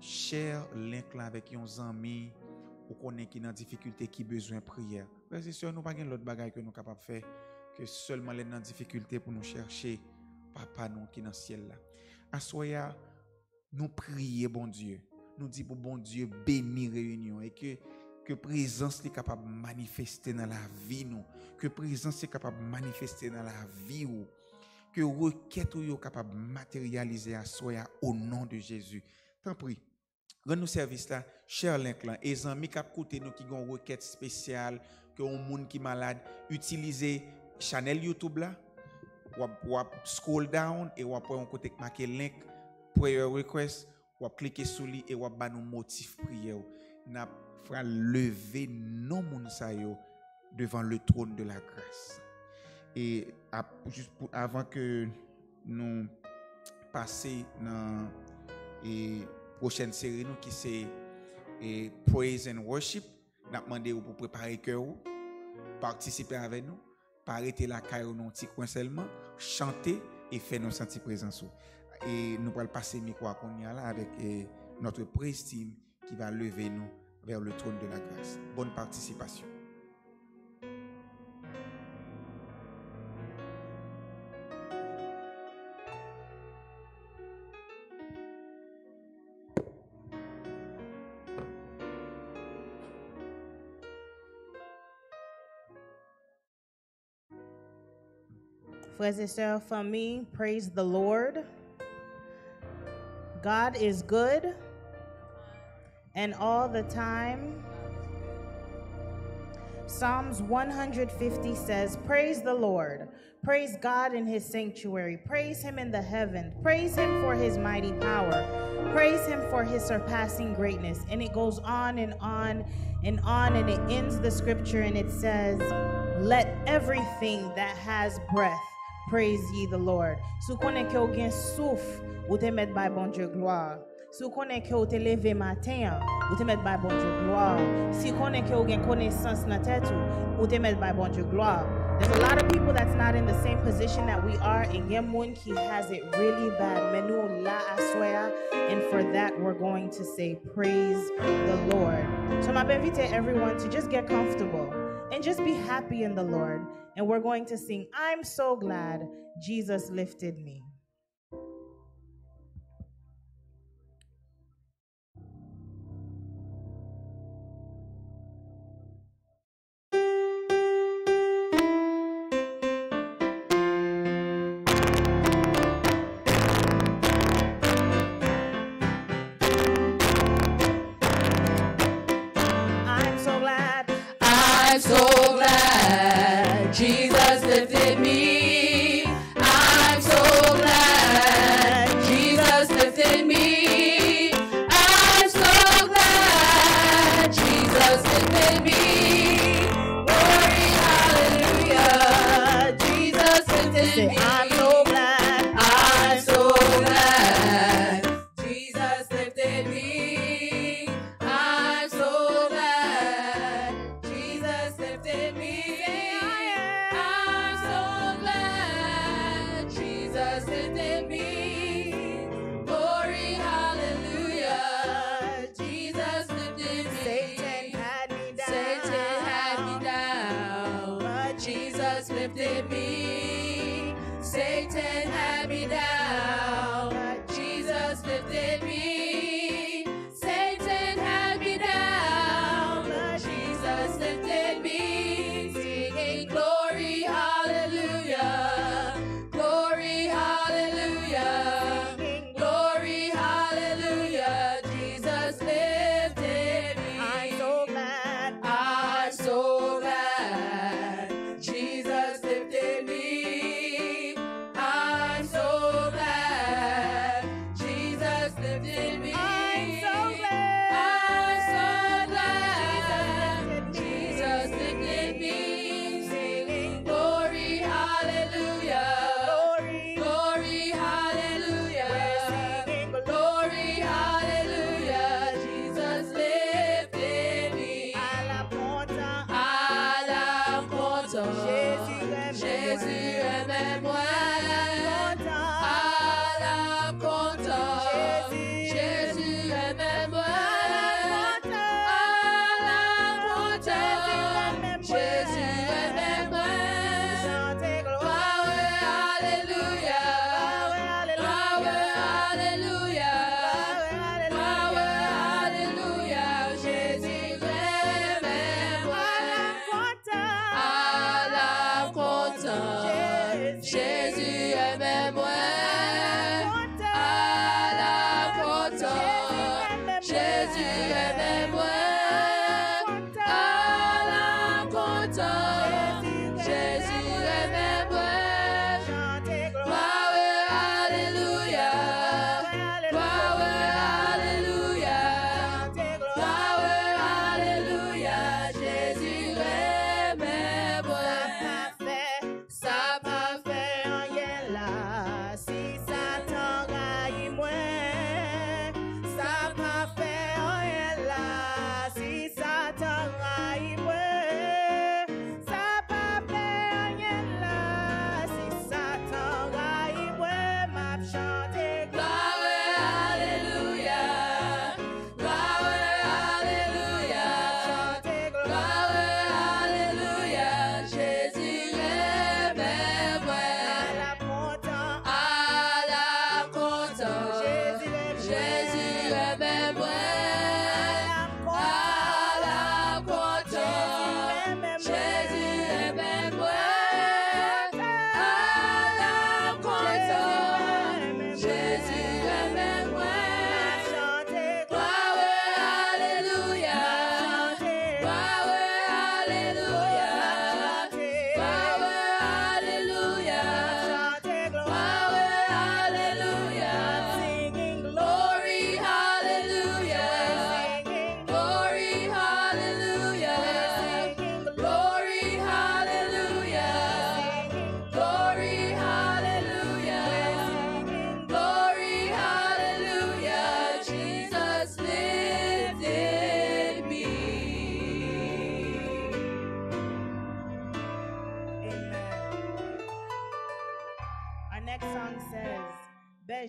share link là avec yon ami ou connaît qui dans difficulté qui besoin prière. Frères et sœurs, nous pas l'autre bagaille que nous capable faire que seulement les dans difficulté pour nous chercher papa nous qui dans ciel là. Assoya nous prier bon Dieu. Nous dit pour bon Dieu bénir réunion et que présence est capable de manifester dans la vie nous, que présence est capable de manifester dans la vie ou que requête ou capable de matérialiser à soi au nom de Jésus. Tant pis. Rends-nous service là, cher link là, et amis qui côté nous qui ont une requête spéciale, que un monde qui malade, utilisez channel YouTube là, ou scroll down et ou après on côté marqué link prayer request, ou cliquer sur lui et ou ba nous motif prière. N'a fera lever non moun sa yo devant le trône de la grâce. Et juste avant que nous passer dans et prochaine série nous qui c'est Praise and Worship, n'a demandé pour préparer cœur, participer avec nous, pas arrêter la caille non petit coin seulement, chanter et faire nous sentir présence. Et nous allons passer micro à Konya là avec notre praise team qui va lever nous vers le trône de la grâce. Bonne participation. Frères et sœurs, famille, praise the Lord. God is good, and all the time. Psalms 150 says, praise the Lord. Praise God in his sanctuary. Praise him in the heavens. Praise him for his mighty power. Praise him for his surpassing greatness. And it goes on and on and on, and it ends the scripture and it says, let everything that has breath praise ye the Lord. Si vous connaissez que vous avez souffle, vous te mettez by bon Dieu gloire. Si vous connaissez que vous te levé matin, vous te mettez by bon Dieu gloire. Si vous connaissez que vous avez connaissance dans tête, vous te mettez by bon Dieu gloire. There's a lot of people that's not in the same position that we are, and Yemun he has it really bad. Menu la aswea, and for that we're going to say praise the Lord. So I'm inviting everyone to just get comfortable and just be happy in the Lord. And we're going to sing, I'm so glad Jesus lifted me. I'm so glad Jesus lifted me. I'm so glad Jesus lifted me. I'm so glad Jesus lifted me. Glory, hallelujah. Jesus lifted me. I'm so glad. I'm so glad Jesus lifted me. I'm so glad Jesus lifted me. I'm so glad Jesus lifted me. Glory, hallelujah. Jesus lifted me. Satan had me down. Satan had me down, but Jesus lifted me. Satan had me down, but Jesus lifted me. Satan had me down, but Jesus lifted me. Singing glory, hallelujah. Glory, hallelujah. Glory, hallelujah. Jesus lifted me. I'm so glad. I'm so glad Jesus lifted me.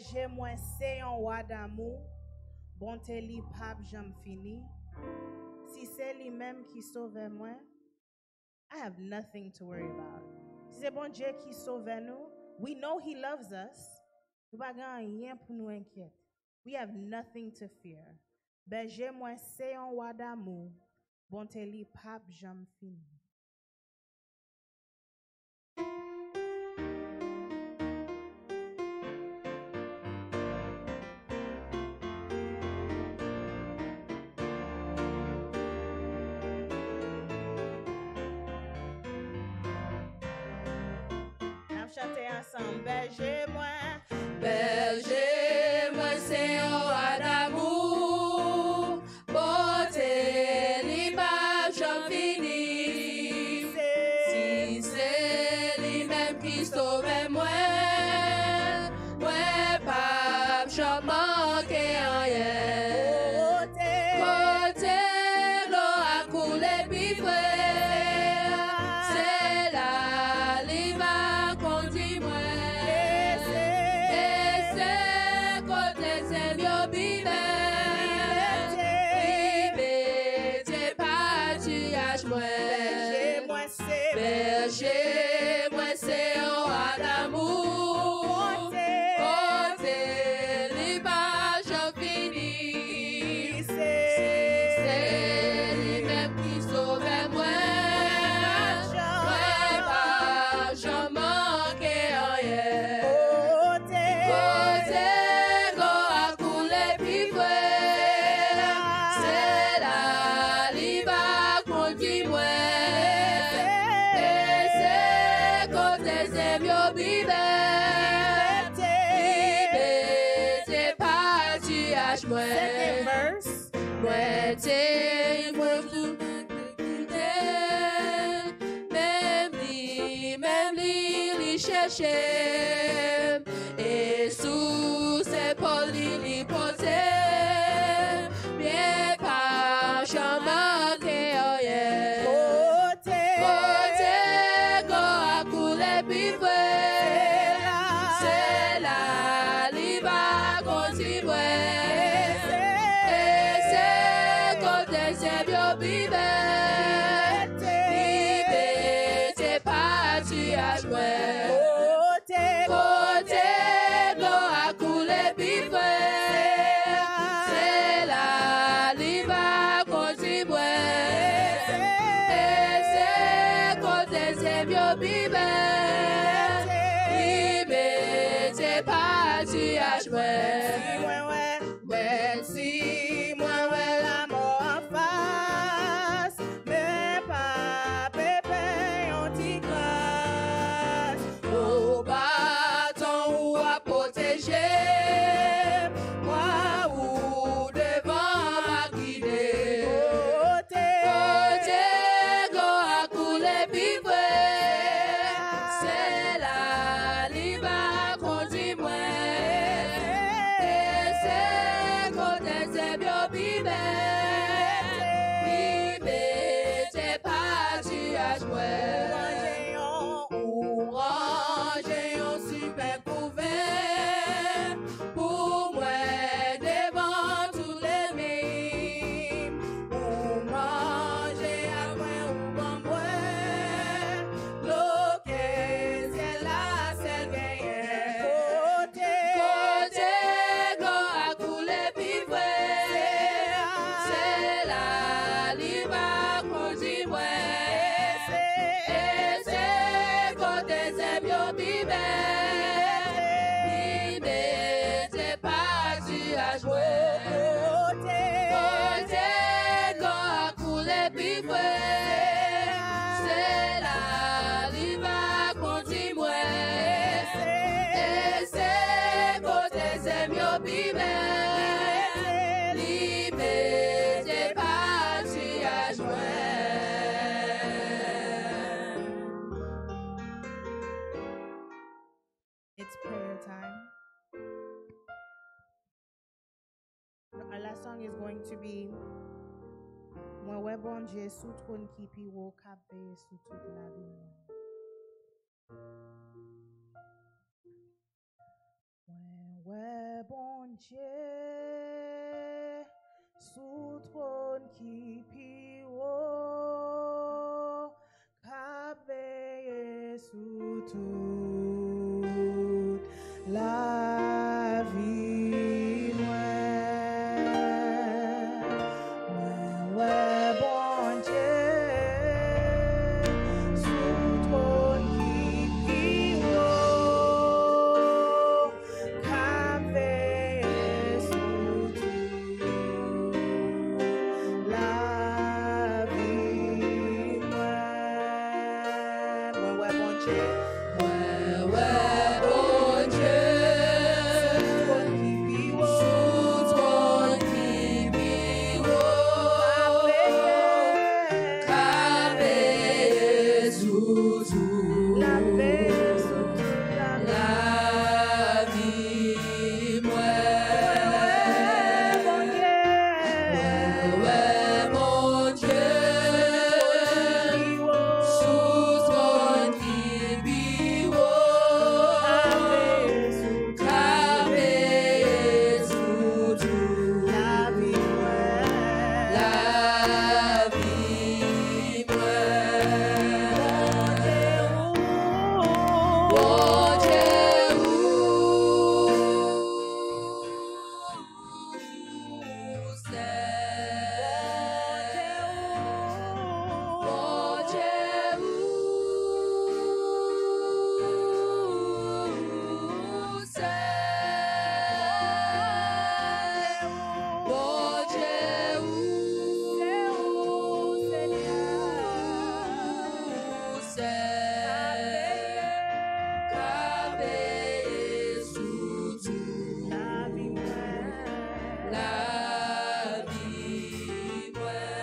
Berger moi c'est un roi d'amour, bonté li pape j'aime fini. Si c'est lui-même qui sauve moi, I have nothing to worry about. Si c'est bon Dieu qui sauve nous, we know he loves us. Nous pas rien pour nous inquiéter. We have nothing to fear. Berger moi c'est un roi d'amour, bonté li pape j'aime fini. Chanter ensemble, berger moi c'est un roi d'amour, beauté, l'image j'en finis. Si c'est lui-même qui sauve moi, pas j'en manque rien. Côté l'eau a coulé puis c'est là l'image qu'on dit moi. Berger, moi c'est un roi d'amour, côté l'image j'en finis. C'est lui-même qui sauve moi, pas j'en manque rien. Côté l'eau a coulé puis c'est là l'image qu'on dit moi. Second verse. Même li chercher et sous ses épaules li poser bien pas jamais rien. Côté go a couler puis c'est là li va continuer. C'est bien bibé, c'est pas tu as joué. Côté l'eau a coulé bibé, c'est là l'y va continuer. C'est côté c'est bien bibé, c'est pas tu as joué. Si moi la mort en face, mais pas pépé on t'y classe. Au bâton ou à protéger, moi ou devant ma guider. Côté go à couler vivre, c'est là l'y va conduire moi. C'est bien bibé, c'est pas tu as joué. Ou ranger un super couvert pour moi devant tous les mimes. Ou manger à moi ou bambouer, l'eau c'est là, c'est gagné. Côté go à couler vivre. C'est là l'y va conduire moi. Et c'est côté c'est bien bibé, c'est pas tu as joué. Côté go à couler vivre, c'est là l'y va conduire moi. Et c'est côté c'est bien bibé. It's prayer time. Our last song is going to be Moi ouais bon Dieu sous trône qui pi wo capé sous toute la vie. Ouais, bon Dieu, sous trône qui pille haut, veillé sous toute la vie. Ouais, bon Dieu, sous trône qui pille haut, veillé sous toute la vie. Ouais, bon Dieu.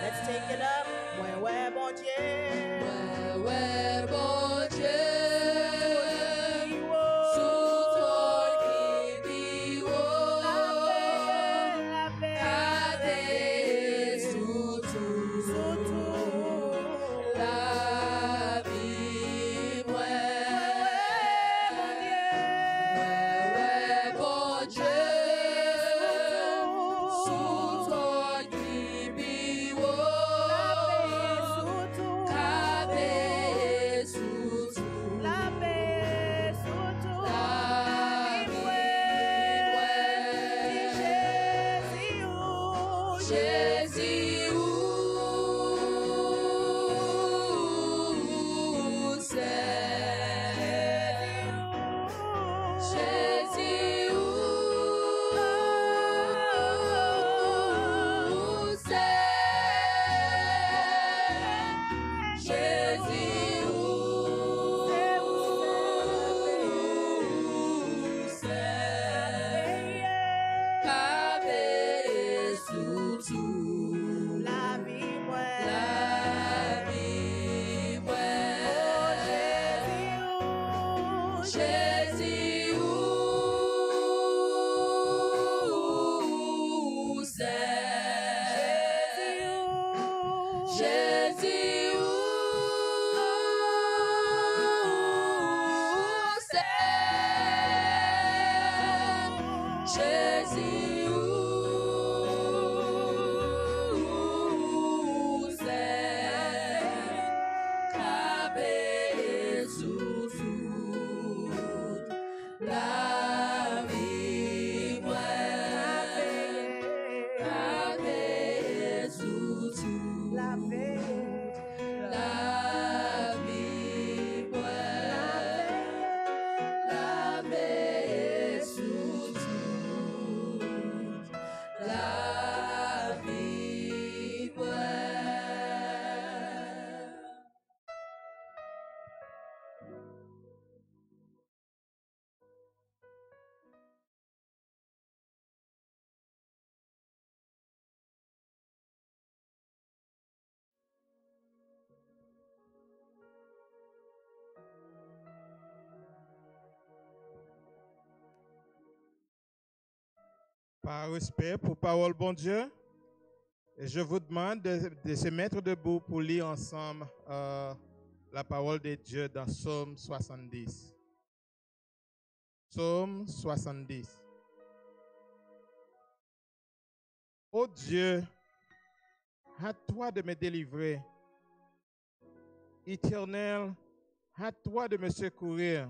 Let's take it up. Ouais, bon Dieu. Par respect pour parole bon Dieu, je vous demande de se mettre debout pour lire ensemble la parole de Dieu dans Psaume 70. Psaume 70. Ô Dieu, à toi de me délivrer. Éternel, à toi de me secourir.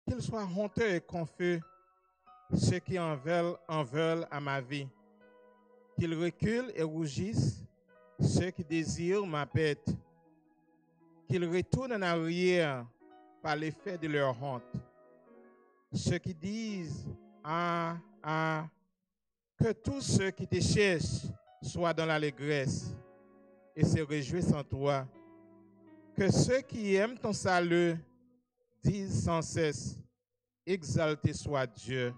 Qu'il soit honteux et confus ceux qui en veulent à ma vie. Qu'ils reculent et rougissent ceux qui désirent ma perte. Qu'ils retournent en arrière par l'effet de leur honte. Ceux qui disent, ah, ah, que tous ceux qui te cherchent soient dans l'allégresse et se réjouissent en toi. Que ceux qui aiment ton salut disent sans cesse, exalté soit Dieu.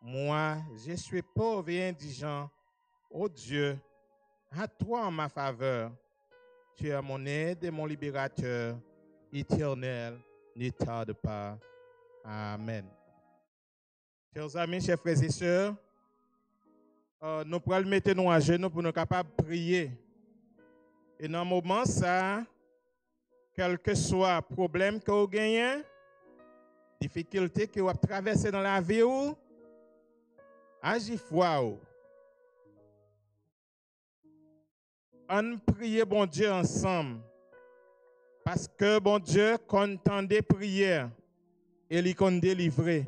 Moi, je suis pauvre et indigent. Ô Dieu, à toi en ma faveur. Tu es mon aide et mon libérateur. Éternel, ne tarde pas. Amen. Chers amis, chers frères et sœurs, nous pourrons mettre nous à genoux pour nous capables de prier. Et dans le moment ça, quel que soit le problème que vous gagnez, difficulté que vous traversez dans la vie, agissez foi. On prie bon Dieu ensemble. Parce que bon Dieu entend des prières et il compte délivrer.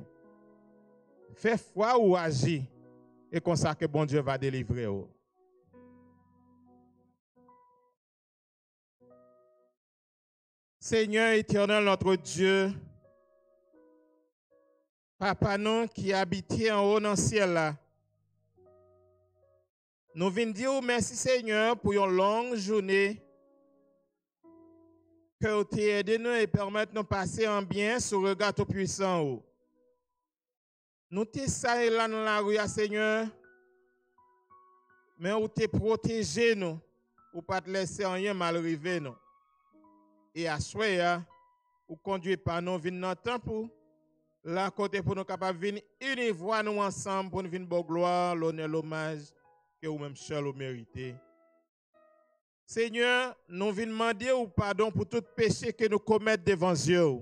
Fais foi ou agis. Et comme ça que bon Dieu va délivrer. Seigneur éternel, notre Dieu, Papa nous qui habitait en haut dans le ciel là, nous venons dire merci Seigneur pour une longue journée que tu aies aidé nous et permettre nous passer en bien sur le regard tout puissant. Nous te ça et là dans la rue Seigneur, mais où te protégé nous, ou pas te laisser rien mal arriver nous. Et à soi, ou conduit par nous venir dans le temps pour la côté pour nous capables de venir une voix nous ensemble pour nous venir bonne gloire, l'honneur, l'hommage que vous même seul vous méritez. Seigneur, nous venons demander ou pardon pour tout péché que nous commettons devant Dieu.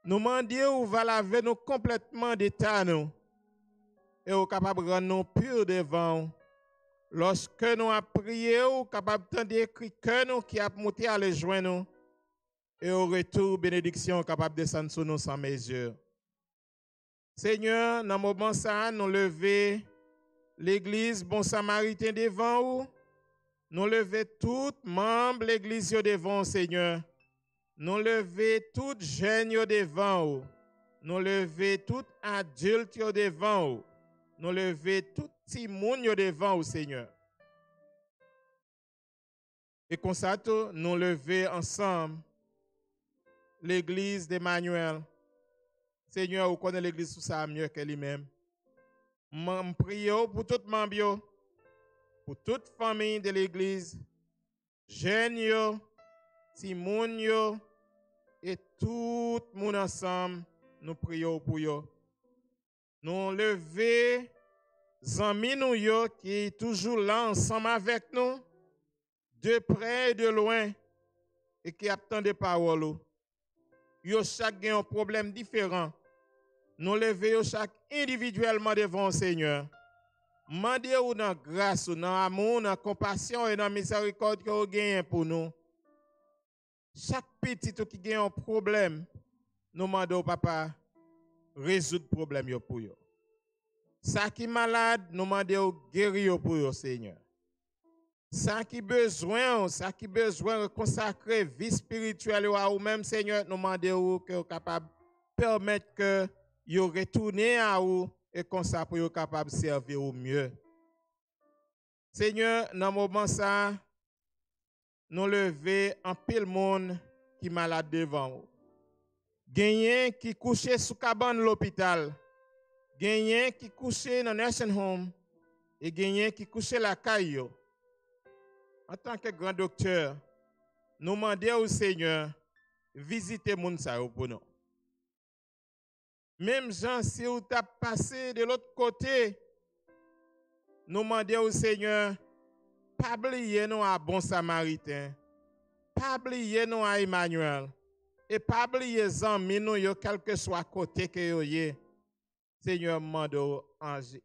Nous demandons ou va laver nous complètement d'état nous et ou capable de rendre nous purs devant. Lorsque nous avons prié, ou capable de écrire que nous qui a monté à les joindre nous. Et au retour, bénédiction capable de descendre sur nous sans mesure. Seigneur, dans le moment ça, nous lever l'église Bon Samaritain devant vous. Nous lever tout membre de l'église devant, Seigneur. Nous lever tout jeune devant vous. Nous lever tout adulte devant vous. Nous lever tout petit monde devant vous, Seigneur. Et comme ça, nous lever ensemble l'église d'Emmanuel. Seigneur, vous connaissez l'église tout ça mieux que lui-même. Je prie pour tout membre, pour toute famille de l'église, jeunes, Simon, et tout le monde ensemble, nous prions pour eux. Nous lever amis nous qui est toujours là ensemble avec nous, de près et de loin, et qui attendent des paroles. Yo chaque a un problème différent. Nous lever chaque individuellement devant le Seigneur. Mandez-vous dans grâce, dans amour, dans compassion et dans miséricorde que vous gagnez pour nous. Chaque petit qui a un problème, nous demandons papa résoudre le problème pour vous. Ça qui est malade, nous demandons guérir pour vous, Seigneur. Ça qui besoin de consacrer vie spirituelle à vous-même, Seigneur, nous demandons que vous soyez capable de permettre que vous retournez à vous et comme ça pour vous capable de servir au mieux. Seigneur, dans le moment ça, nous lever en pile monde qui est malade devant vous. Gagné qui couché sous cabane de l'hôpital. Gagné qui couché dans le nursing home. Et gagné qui couché la caillou. En tant que grand docteur, nous demandons au Seigneur visiter moun sa pour nous. Même Jean, si vous avez passé de l'autre côté, nous demandons au Seigneur, pas oublier nous à Bon Samaritain, pas oublier nous à Emmanuel, et pas oublier les amis nous, quel que soit côté que vous êtes. Seigneur, demandons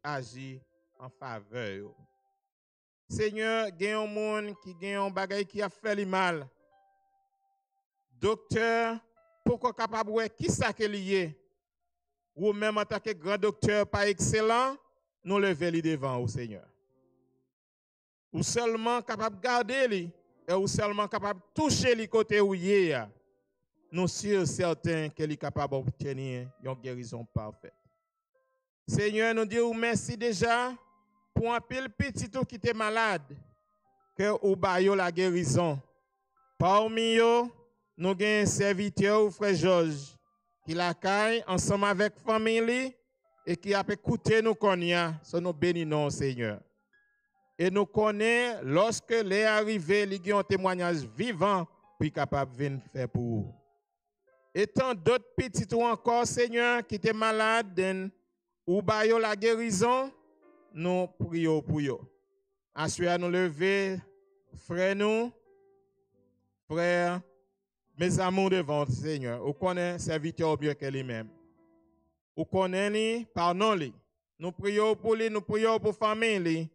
agir en faveur. Yo. Seigneur, il y a un monde qui a un bagay qui a fait le mal. Docteur, pourquoi capable de voir qui ça qui est lié? Ou même en tant que grand docteur pas excellent, nous lever les devant au Seigneur. Ou seulement capable de garder lui, et ou seulement capable de toucher les côtés où il est. Nous sommes certains qu'il est capable d'obtenir une guérison parfaite. Seigneur, nous disons merci déjà pour un pile petit tout qui était malade, que ou bayo la guérison. Parmi eux, nous avons un serviteur, frère Georges, qui la caille ensemble avec la famille et qui a écouté nous connaître, so nous bénissons Seigneur. Et nous connaissons, lorsque les arrivés, ils ont un témoignage vivant, puis capable de venir faire pour vous. Et tant d'autres petits ou encore, Seigneur, qui étaient malades, ou bayo la guérison, nous prions pour eux. Ensuite, nous lever, frère nous, frère, mes amours devant le Seigneur. Vous connaissez serviteur mieux que lui-même. Vous connaissez, pardonnez-les. Nous prions pour lui, nous prions pour la famille.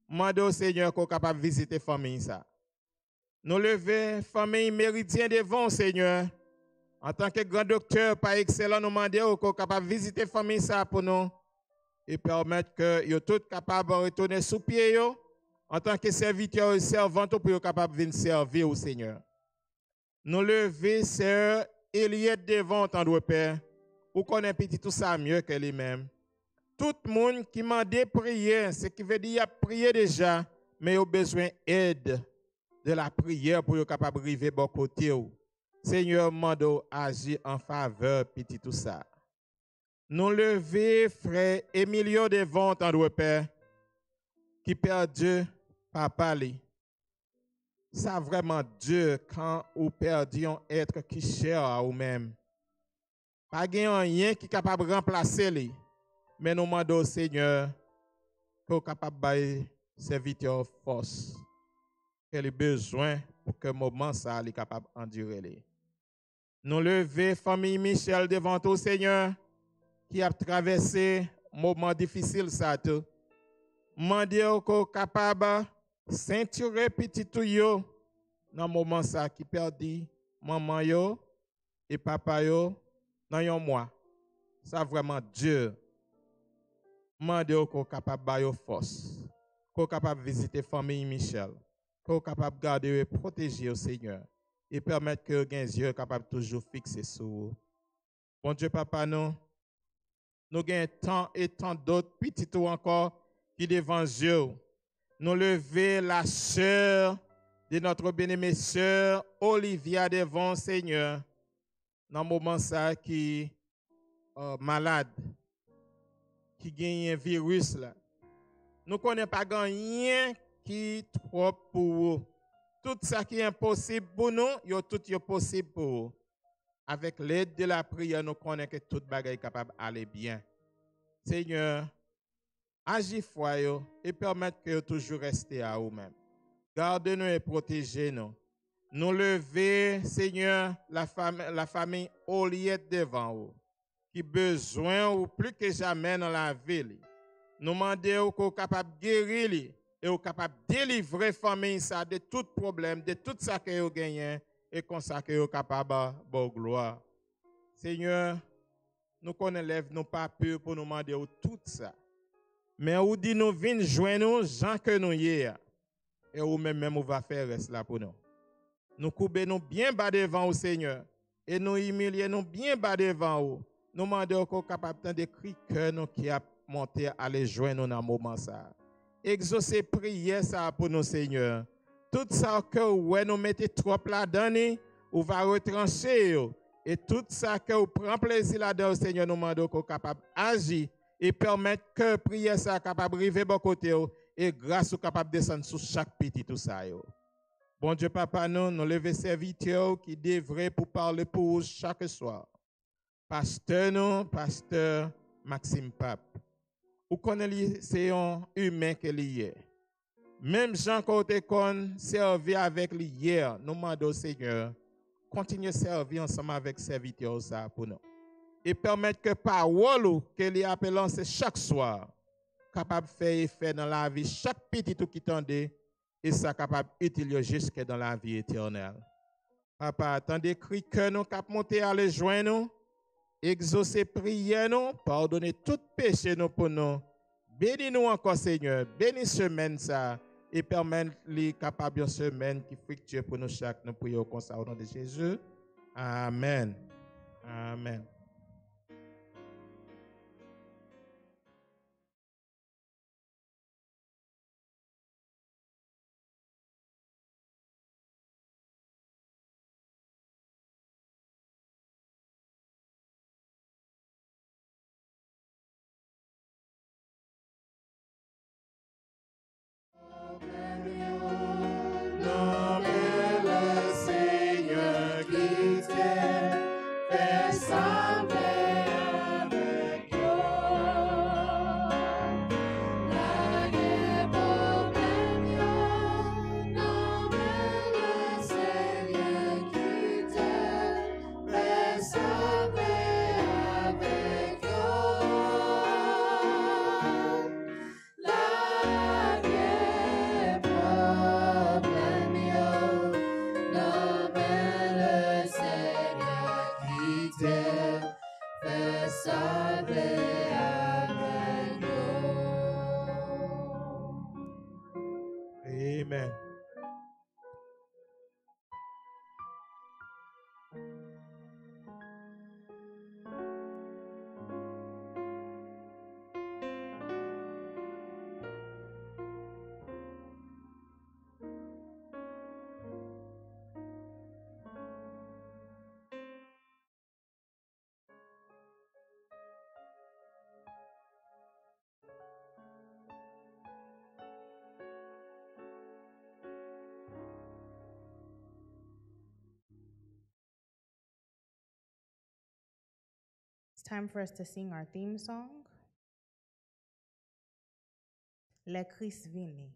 Demandez au Seigneur qu'on soit capable de visiter la famille. Nous lever famille méridien devant le Seigneur. En tant que grand docteur, pas excellent, nous demandons qu'on soit capable de visiter la famille pour nous et permettre que vous tous capables de retourner sous pied. En tant que serviteur et servante, pour être capable de venir servir au Seigneur. Nous lever, sœur Eliette devant ton Père. Vous connaissez petit tout ça mieux que lui-même. Tout le monde qui m'a demandé prier, ce qui veut dire qu'il a prié déjà, mais il a besoin d'aide de la prière pour être capable de arriver bon côté. Seigneur, mando agir en faveur petit tout ça. Nous lever, frère Emilio devant ton Père, qui perdu papa li. Ça vraiment Dieu quand vous perdez un être qui cher à vous-même. Pas rien qui est capable de remplacer lui. Mais nous demandons au Seigneur qu'il est capable de serviteur force. Qu'il a besoin pour que le moment ça soit capable d'endurer. Nous lever famille Michel devant au Seigneur qui a traversé un moment difficile ça tout. Demandez qu'il est capable ceinturer petit tout yo dans moment ça qui perdu maman yo et papa yo dans un mois. Ça vraiment Dieu. Demandez qu'on capable de force, qu'on capable de visiter la famille Michel, qu'on capable de garder et protéger au Seigneur et permettre que les yeux capable toujours fixer sur vous. Bon Dieu papa nous avons tant et tant d'autres petits ou encore qui devant Dieu. Nous lever la sœur de notre bien-aimée sœur Olivia devant Seigneur dans le moment ça qui malade. Qui gagne un virus là. Nous ne connaissons pas rien qui est trop pour vous. Tout ça qui est impossible pour nous, tout est possible pour vous. Avec l'aide de la prière, nous connaissons que toute bagaille est capable d'aller bien. Seigneur, agis foi et permettez que toujours rester à vous-même. Gardez-nous et protégez-nous. Nous lever, Seigneur, la famille Oliette devant vous. Qui besoin ou plus que jamais dans la ville. Nous demandons qu'on soit capable de guérir et qu'on capable de délivrer la famille ça de tout problème, de tout ça que vous gagnez et qu'on soit capable de gloire. Seigneur, nous connaissons nos pas peur pour nous demander tout ça. Mais vous dites nous venez joindre nous, gens que nous y est. Et vous même vous va faire reste là pour nous. Nous coupons nous bien bas devant au Seigneur et nous humilions nous bien bas devant vous. Nous demandons qu'on soit capable de crier que nous qui a monté à les joindre dans le moment ça. Exaucer prière ça pour nous, Seigneur. Tout ça que nous mettez trop là-dedans, ou va retrancher. Et tout ça que vous prenez plaisir là-dedans, Seigneur, nous demandons qu'on soit capable d'agir et permettre que prière ça capable d'arriver de bon côté et grâce au capable de descendre sur chaque petit tout ça. Bon Dieu, Papa, nous levons serviteurs qui devraient pour parler pour vous chaque soir. Pasteur Maxime Pape. Vous connaissez, c'est un humain qui est lié. Même Jean côté qu'on servi avec lui hier, nous demandons au Seigneur, continuez à servir ensemble avec serviteurs ça pour nous. Et permettre que parole que lui appelle chaque soir, capable de faire effet dans la vie, chaque petit tout qui tendait, et ça capable d'utiliser jusque dans la vie éternelle. Papa, attendez, cri que nous cap monter à les joindre nous, exaucer prier nous, pardonner tout péché nous pour nous. Bénis nous encore, Seigneur. Bénis semaine ça et permettre les capables de semaine qui fructueuse pour nous chaque. Nous prions comme ça au nom de Jésus. Amen. Amen. Amen. It's time for us to sing our theme song. Le Christ vini.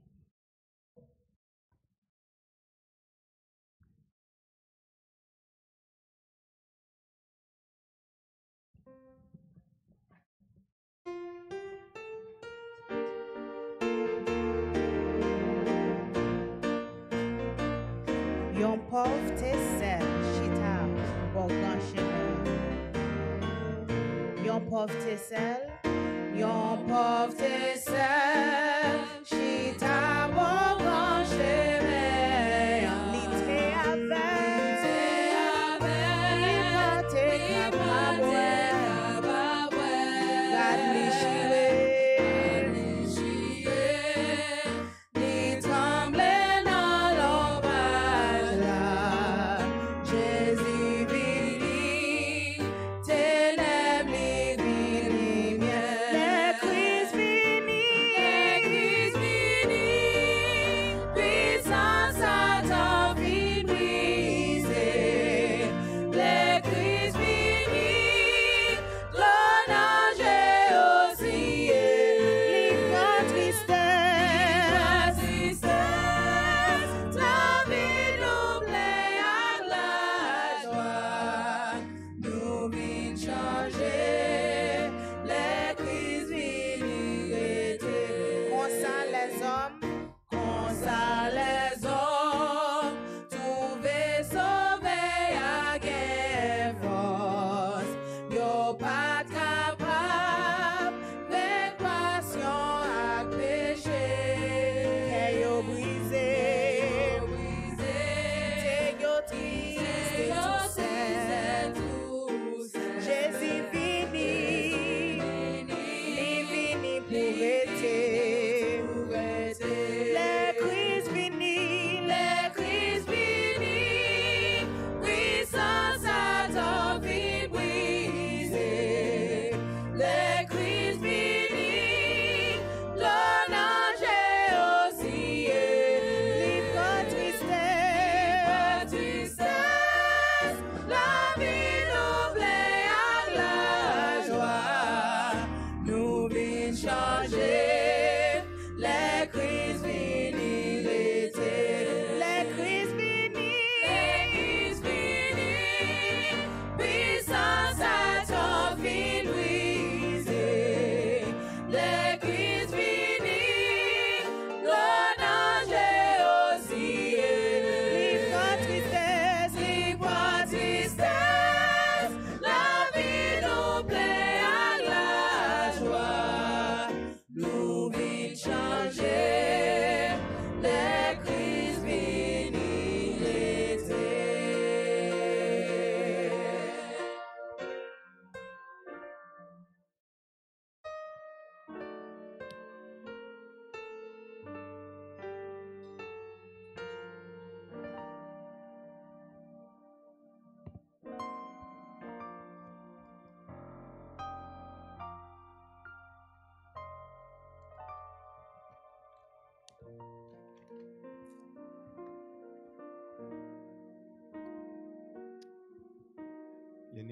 Yon pauvre te sel, chita, bogan chene. Yon pauvre te sel, chita, bogan chene. Li te avec, li pa te kapabwe, gad li chire, li tremble nan l'orage la. Jésus vini, ténèbres li vini, le Christ vini, puissance Satan vini brisée. Le Christ vini, l'ange aussi, li prend tristesse, la vie nous plaît à la joie, nous vîmes changer, le Christ vini rester. Comme ça les hommes, trouver sauver à guerre force, yo pas capable, avec passion à péché, que yo brisé, te yo triste et tout seul. Jésus vini, li vini pour rester.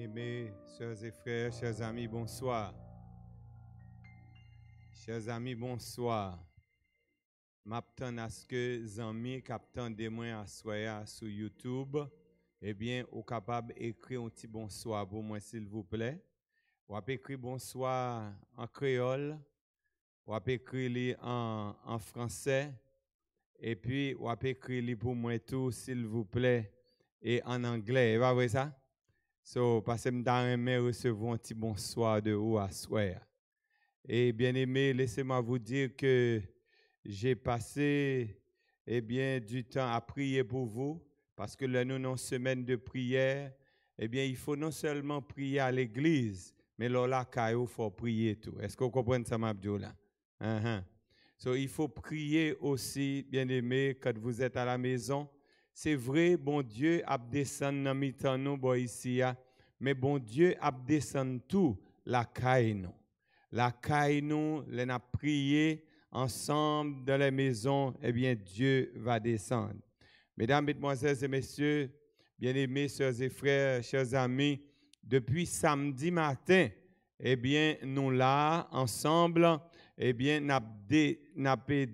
Bien-aimés, sœurs et frères, chers amis, bonsoir. Chers amis, bonsoir. M'attends à ce que les amis captant des moyens à soya sur YouTube, eh bien, au capable d'écrire un petit bonsoir pour moi, s'il vous plaît. Ou à écrire bonsoir en créole, ou à écrire en français, et puis ou à écrire pour moi tout, s'il vous plaît, et en anglais. Vous voyez ça? So, parce que je recevoir un petit bonsoir de vous à soir. Et bien aimé, laissez-moi vous dire que j'ai passé du temps à prier pour vous, parce que là, nous avons une semaine de prière. Il faut non seulement prier à l'église, mais là, il faut prier tout. Est-ce que vous comprenez ça, Mabdio, là? So, il faut prier aussi, bien aimé, quand vous êtes à la maison. C'est vrai, bon Dieu a descendu dans mi-temps nous ici, mais bon Dieu a descendu tout la caille nous. La caille nous, les a prié ensemble dans les maisons, Dieu va descendre. Mesdames, mesdemoiselles et messieurs, bien-aimés, sœurs et frères, chers amis, depuis samedi matin, nous là, ensemble, n'a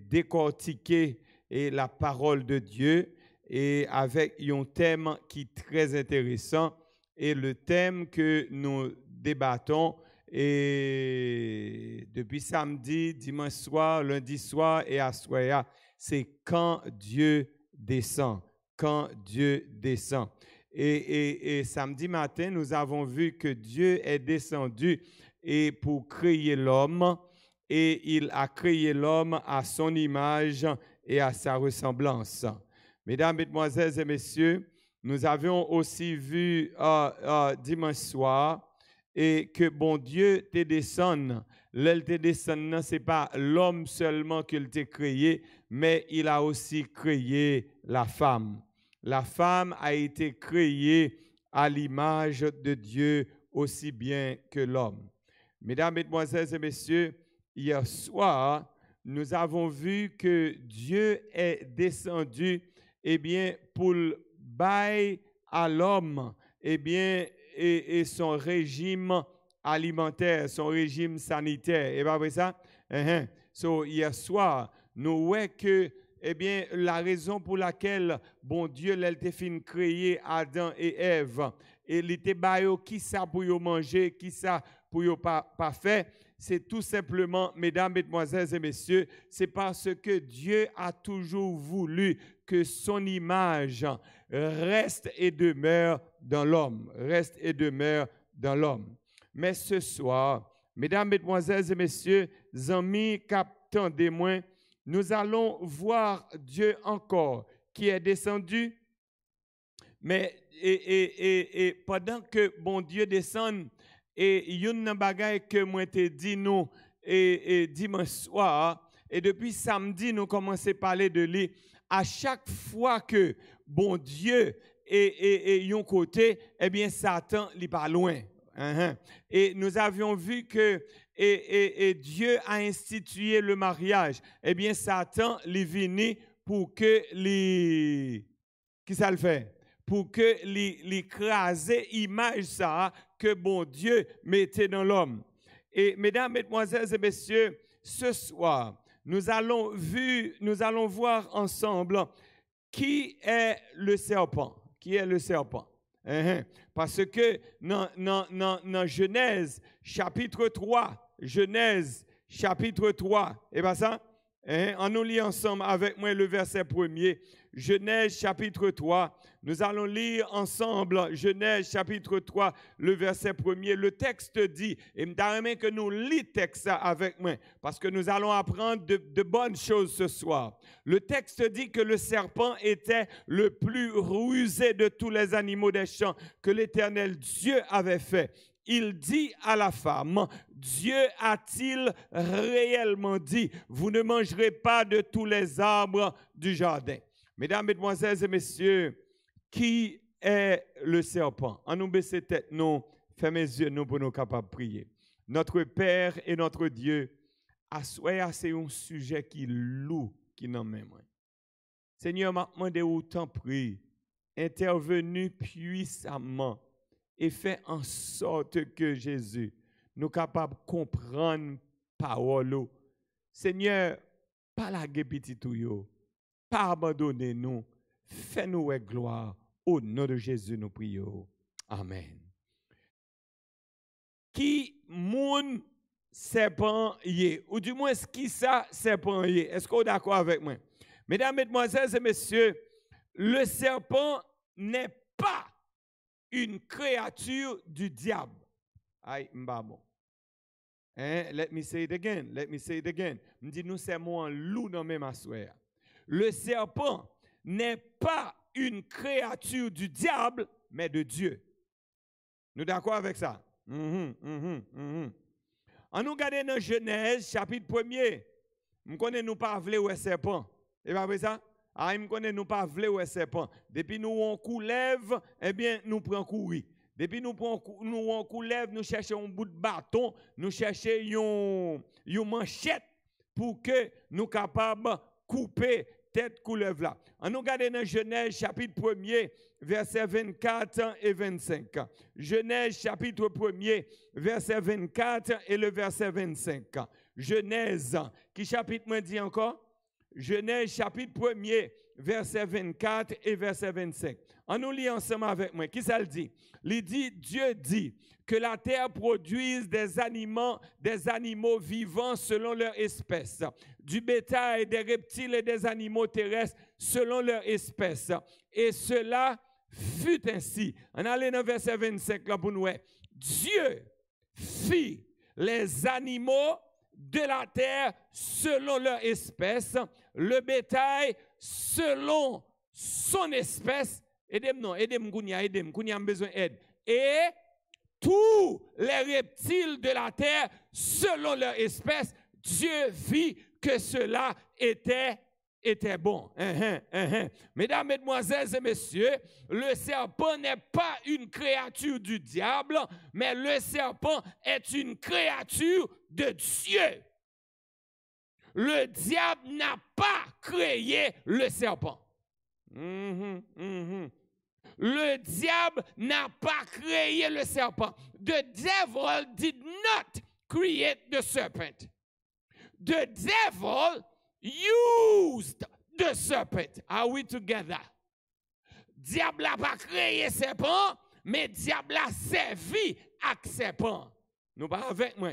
décortiqué la parole de Dieu et avec un thème qui est très intéressant. Et le thème que nous débattons et depuis samedi, dimanche soir, lundi soir et à soir, c'est quand Dieu descend. Quand Dieu descend. Et samedi matin, nous avons vu que Dieu est descendu et pour créer l'homme, et il a créé l'homme à son image et à sa ressemblance. Mesdames, mesdemoiselles et messieurs, nous avions aussi vu dimanche soir et que bon Dieu te descend. L'elle te descend, ce n'est pas l'homme seulement qu'il t'a créé, mais il a aussi créé la femme. La femme a été créée à l'image de Dieu aussi bien que l'homme. Mesdames, mesdemoiselles et messieurs, hier soir, nous avons vu que Dieu est descendu pour bailler à l'homme, et son régime alimentaire, son régime sanitaire. Et pas vrai ça? So, hier soir, nous voyons que, la raison pour laquelle, bon Dieu, l'a fin créé Adam et Ève, et il était baillé qui ça pour yo manger, qui ça pour yo pas faire, c'est tout simplement, mesdames, mesdemoiselles et messieurs, c'est parce que Dieu a toujours voulu que son image reste et demeure dans l'homme. Reste et demeure dans l'homme. Mais ce soir, mesdames, mesdemoiselles et messieurs, amis, captants, témoins, nous allons voir Dieu encore qui est descendu. Mais et pendant que bon Dieu descend, et une bagaille que moi te dit nous et dimanche soir, et depuis samedi nous commençons à parler de lui. À chaque fois que bon Dieu est yon côté, Satan n'est pas loin. Et nous avions vu que Dieu a institué le mariage. Satan est venu pour que qui ça le fait? Pour que l'écraser image ça que bon Dieu mettait dans l'homme. Et mesdames, mesdemoiselles et messieurs, ce soir, nous allons voir ensemble qui est le serpent. Qui est le serpent? Parce que dans Genèse chapitre 3, Genèse chapitre 3, et bien ça, on nous lit ensemble avec moi le verset 1er. Genèse chapitre 3, nous allons lire ensemble Genèse chapitre 3, le verset 1er. Le texte dit, et je que nous lisons le texte avec moi, parce que nous allons apprendre de bonnes choses ce soir. Le texte dit que le serpent était le plus rusé de tous les animaux des champs que l'Éternel Dieu avait fait. Il dit à la femme, Dieu a-t-il réellement dit, vous ne mangerez pas de tous les arbres du jardin. Mesdames, mesdemoiselles et messieurs, qui est le serpent? En nous baisser tête, nous, fermez les yeux, nous, pour nous capables de prier. Notre Père et notre Dieu, c'est un sujet qui lourd, qui n'en met moins. Seigneur, m'a demandé autant prier, intervenu puissamment et fait en sorte que Jésus nous capable de comprendre parole. Seigneur, pas la petit tout yo, pas abandonner nous, fais-nous gloire. Au nom de Jésus, nous prions. Amen. Qui moun serpent yé, ou du moins qui ça serpent yé? Est-ce que vous êtes d'accord avec moi? Mesdames, mesdemoiselles et messieurs, le serpent n'est pas une créature du diable. Aïe, mbabo. Let me say it again. Let me say it again. Me dit nous c'est moi loup dans même assoir. Le serpent n'est pas une créature du diable, mais de Dieu. Nous d'accord avec ça? On nous regarde dans Genèse, chapitre 1er. Nous connaissons nous pas vle ou serpent. Et pas vrai ça? Ah, nous connaissons nous pas vle ou serpent. Depuis nous on coulève, eh bien nous prenons courir. Depuis nous on coulève, nous cherchons un bout de bâton, nous cherchons une manchette pour que nous capables couper tête couleuvre là. On nous regarde dans Genèse chapitre 1er, versets 24 et 25. Genèse chapitre 1er, verset 24 et le verset 25. Genèse, qui chapitre me dit encore? Genèse chapitre 1er, verset 24 et verset 25. On nous lit ensemble avec moi. Qui ça le dit? Il dit, Dieu dit que la terre produise des animaux vivants selon leur espèce, du bétail, des reptiles et des animaux terrestres selon leur espèce. Et cela fut ainsi. On allait dans verset 25 là pour nous. Dieu fit les animaux de la terre selon leur espèce, le bétail selon son espèce. Aidez-moi, Kounia, besoin d'aide. Et tous les reptiles de la terre selon leur espèce, Dieu vit que cela était bon. Mesdames, mesdemoiselles et messieurs, le serpent n'est pas une créature du diable, mais le serpent est une créature de Dieu. Le diable n'a pas créé le serpent. Le diable n'a pas créé le serpent. The devil did not create the serpent. The devil used the serpent. Are we together? Diable n'a pas créé serpent, mais diable a servi à serpent. Nous pas avec moi.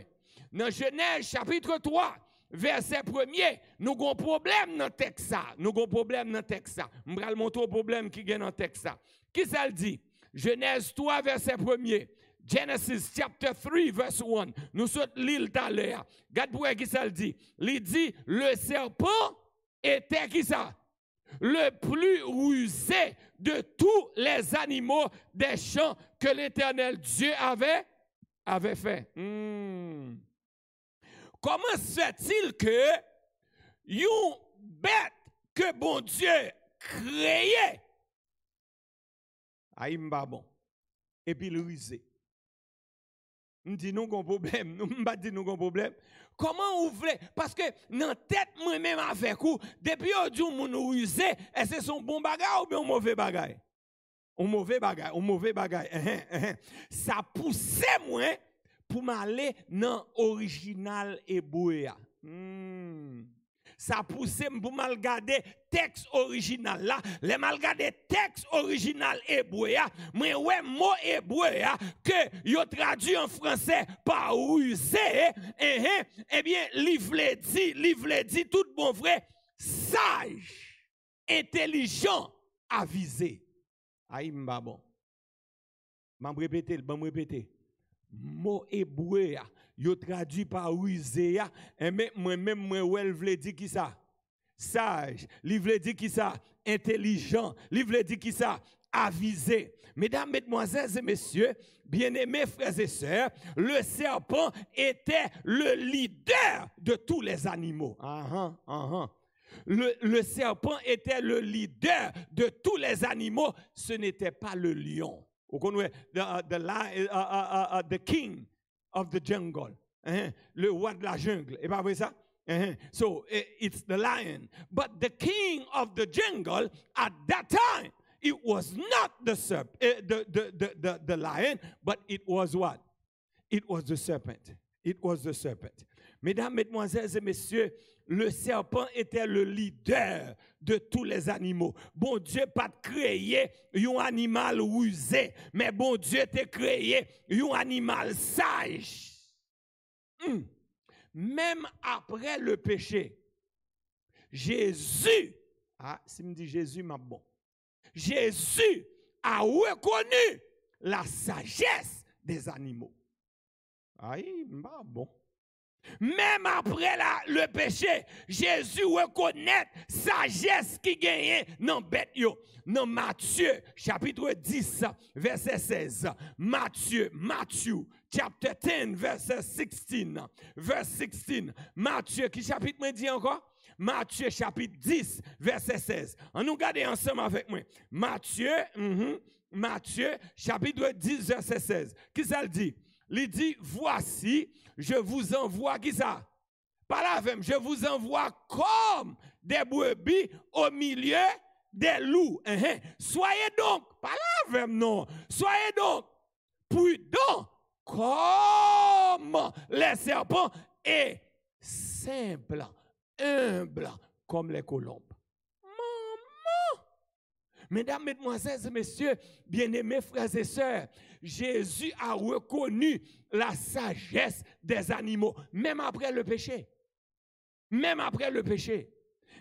Dans Genèse chapitre 3, verset 1er, nous avons un problème dans le texte. Nous avons un problème dans le texte. Je vais vous montrer le problème qui est dans le texte. Qui ça le dit? Genèse 3, verset 1er. Genesis chapter 3, verse 1. Nous sommes l'île tout à l'heure. Regarde pour qui ça le dit. Il dit, le serpent était qui ça? Le plus rusé de tous les animaux des champs que l'Éternel Dieu avait fait. Comment se fait-il que une bête que bon Dieu créait, aïmba bon, et puis le rusé? Nous disons qu'on problème, nous ne disons qu'on problème. Comment vous voulez? Parce que dans la tête, moi-même avec vous, depuis aujourd'hui, vous rusé, est-ce que c'est un bon bagage ou bien un mauvais bagage? Un mauvais bagage, un mauvais bagage. Ça poussait moi pour m'aller dans l'original hébreu. Ça poussait pour mal garder texte original là, les mal garder texte original hébreu, mais ouais mot hébreu que yo traduit en français par rusé, eh bien livre dit tout bon vrai, sage, intelligent, avisé. Aïe m'babon. M'am répéter, mot hébreu yo traduit par rusé, mais moi-même moi vle dit qui ça? Sage, li vle dit qui ça? Intelligent, li vle dit qui ça? Avisé. Mesdames, mesdemoiselles et messieurs, bien-aimés frères et sœurs, le serpent était le leader de tous les animaux. Le serpent était le leader de tous les animaux, ce n'était pas le lion. Vous connaissez the king of the jungle, le roi de la jungle, et pas vrai ça? So it's the lion, but the king of the jungle at that time, it was not the lion, but it was what? It was the serpent. It was the serpent. Mesdames, mesdemoiselles et messieurs, le serpent était le leader de tous les animaux. Bon Dieu pas créé un animal rusé, mais bon Dieu t'a créé un animal sage. Même après le péché, Jésus, si me dit Jésus, m'a bon. Jésus a reconnu la sagesse des animaux. Aïe, bon. Même après le péché, Jésus reconnaît sagesse qui gagne dans bête yo. Dans Matthieu chapitre 10 verset 16. Matthew chapter 10 verset 16. Verse 16. Matthieu qui chapitre me dit encore? Matthieu chapitre 10 verset 16. On nous garde ensemble avec moi. Matthieu chapitre 10 verset 16. Qui ça le dit? Il dit, voici, je vous envoie, qui ça? Pas la même, je vous envoie comme des brebis au milieu des loups. Soyez donc, pas la même, non. Soyez donc prudents comme les serpents et simples, humbles comme les colombes. Mesdames, mesdemoiselles et messieurs, bien-aimés frères et sœurs, Jésus a reconnu la sagesse des animaux, même après le péché. Même après le péché.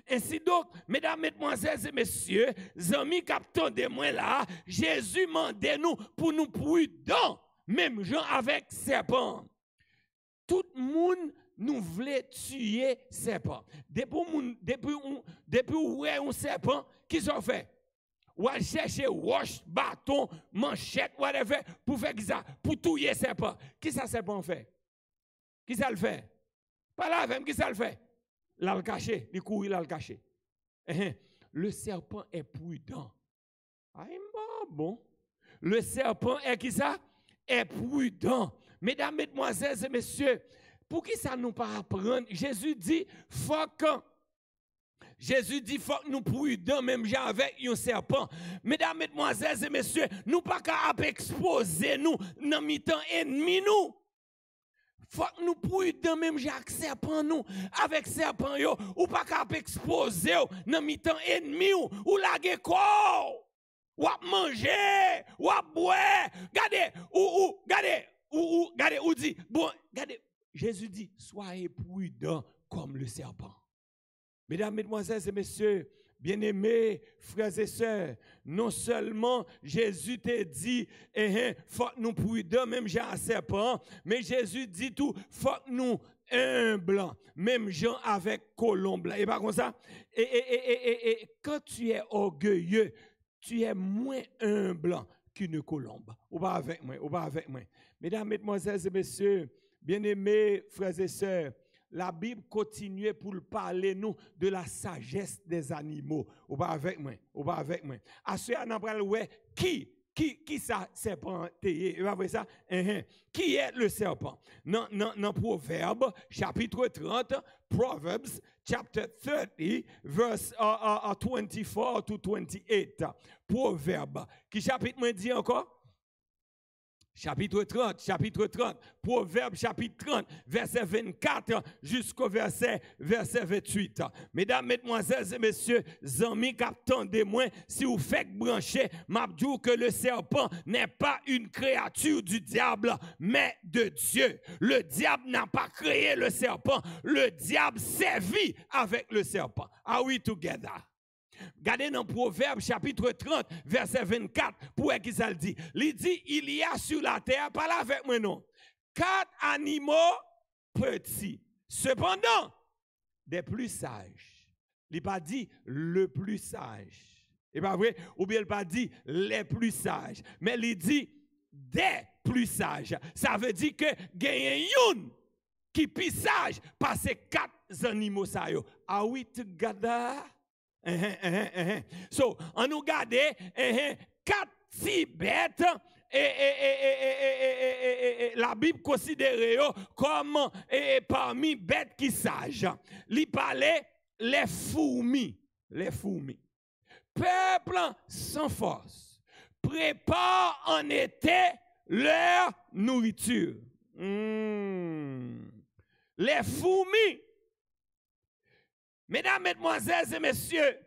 Ainsi donc, mesdames, mesdemoiselles et messieurs, amis capteurs de moi là, Jésus mandait nous pour nous prudents, même gens avec serpent. Tout le monde nous voulait tuer serpent. Depuis où est un serpent, qui s'en fait? Ou à chercher roche, bâton, manchette, whatever, pour faire ça, pour tuer serpent. Qui ça serpent fait? Qui ça le fait? Pas là même, qui ça le fait? Là le caché, il court, là le caché. Le serpent est prudent. Bon. Le serpent est qui ça? Est prudent. Mesdames, mesdemoiselles et messieurs, pour qui ça nous pas apprendre? Jésus dit, faut que nous prudents, même avec un serpent. Mesdames, mesdemoiselles et messieurs, nous pas qu'à exposer nous dans mi-temps ennemi nous. Faut que nous prudents, même avec serpent nous. Avec serpent yo, ou pas qu'à exposer dans mi-temps ennemi ou laguer corps. Ou à manger, ou à boire. Regardez, ou dit, bon, regardez, Jésus dit, soyez prudents comme le serpent. Mesdames, mesdemoiselles et messieurs, bien-aimés, frères et sœurs, non seulement Jésus t'a dit, faut que nous prudents, même j'ai un serpent, mais Jésus dit tout, faut que nous humbles, même gens avec colombe. Et pas comme ça. Et quand tu es orgueilleux, tu es moins humble qu'une colombe. Ou pas avec moi. Mesdames, mesdemoiselles et messieurs, bien-aimés, frères et sœurs, la Bible continue pour parler nous de la sagesse des animaux. Ou pas avec moi. À ce moment-là, qui ça serpent? Ça? Qui est le serpent? Dans Proverbes, chapitre 30, Proverbs, chapter 30, verse 24 to 28. Proverbes. Qui chapitre me dit encore? Chapitre 30, Proverbe chapitre 30, verset 24 jusqu'au verset 28. Mesdames, mesdemoiselles et messieurs, amis captants de moi, si vous faites brancher, m'a dit que le serpent n'est pas une créature du diable, mais de Dieu. Le diable n'a pas créé le serpent, le diable sévit avec le serpent. Are we together? Regardez dans Proverbe chapitre 30, verset 24, pour qui ça le dit? Il dit, il y a sur la terre, pas là avec moi non, 4 animaux petits. Cependant, des plus sages. Il n'a pas dit le plus sage. Et pas vrai? Ou bien il n'a pas dit les plus sages. Mais il dit des plus sages. Ça veut dire que il y a une qui est plus sage par ces 4 animaux. Are we together? So, on nous garde 4 petits bêtes et la Bible considère comme parmi bêtes qui sages. Il parlait les fourmis. peuple sans force prépare en été leur nourriture. Les fourmis, mesdames, mesdemoiselles et messieurs,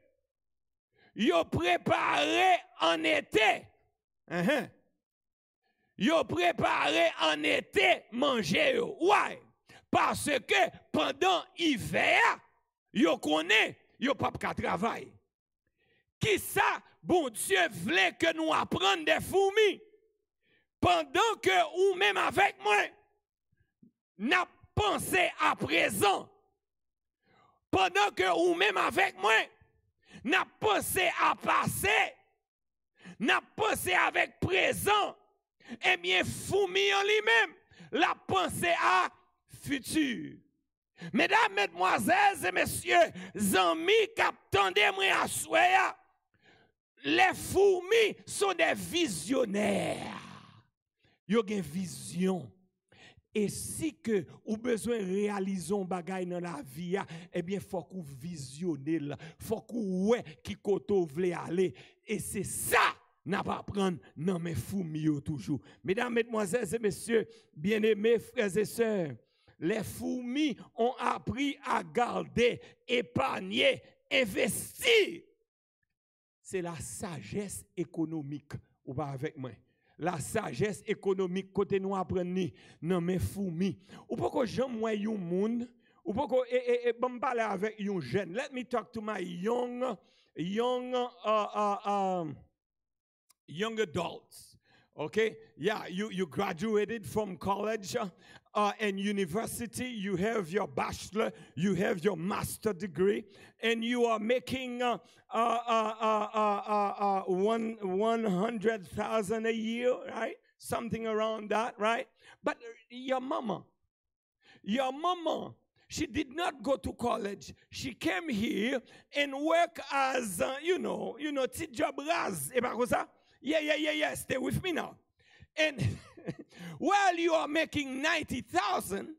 ils ont préparé en été. Ils ont préparé en été manger. Ouais. Parce que pendant l'hiver, ils connaissent, ils n'ont pas de travail. Qui ça, bon Dieu, voulait que nous apprenions des fourmis? Pendant que, ou même avec moi, n'a pensé à présent. Pendant que, ou même avec moi, n'a pensé à passé. N'a pensé avec présent. Eh bien, fourmi en lui-même, la pensée à futur. Mesdames, mesdemoiselles et messieurs, amis, qu'attendez-moi à soya, les fourmis sont des visionnaires. Ils ont une vision. Et si que vous besoin de réaliser un bagage dans la vie, eh bien, il faut que vous visionnez, il faut que vous voyez qui côté vous voulez aller. Et c'est ça, n'a pas prendre dans mes fourmis toujours. Mesdames, mesdemoiselles et messieurs, bien-aimés frères et sœurs, les fourmis ont appris à garder, épargner, investir. C'est la sagesse économique. Ou pas avec moi? La sagesse économique côté nous apprenons dans mes fourmis. Ou pourquoi j'aime moi un monde, ou pourquoi bon parler avec un jeune. Let me talk to my young adults. Okay? Yeah, you graduated from college and university, you have your bachelor, you have your master degree, and you are making 100,000 a year, right? Something around that, right? But your mama, she did not go to college. She came here and worked as, tit job raz. Yeah. Stay with me now. And while you are making 90,000,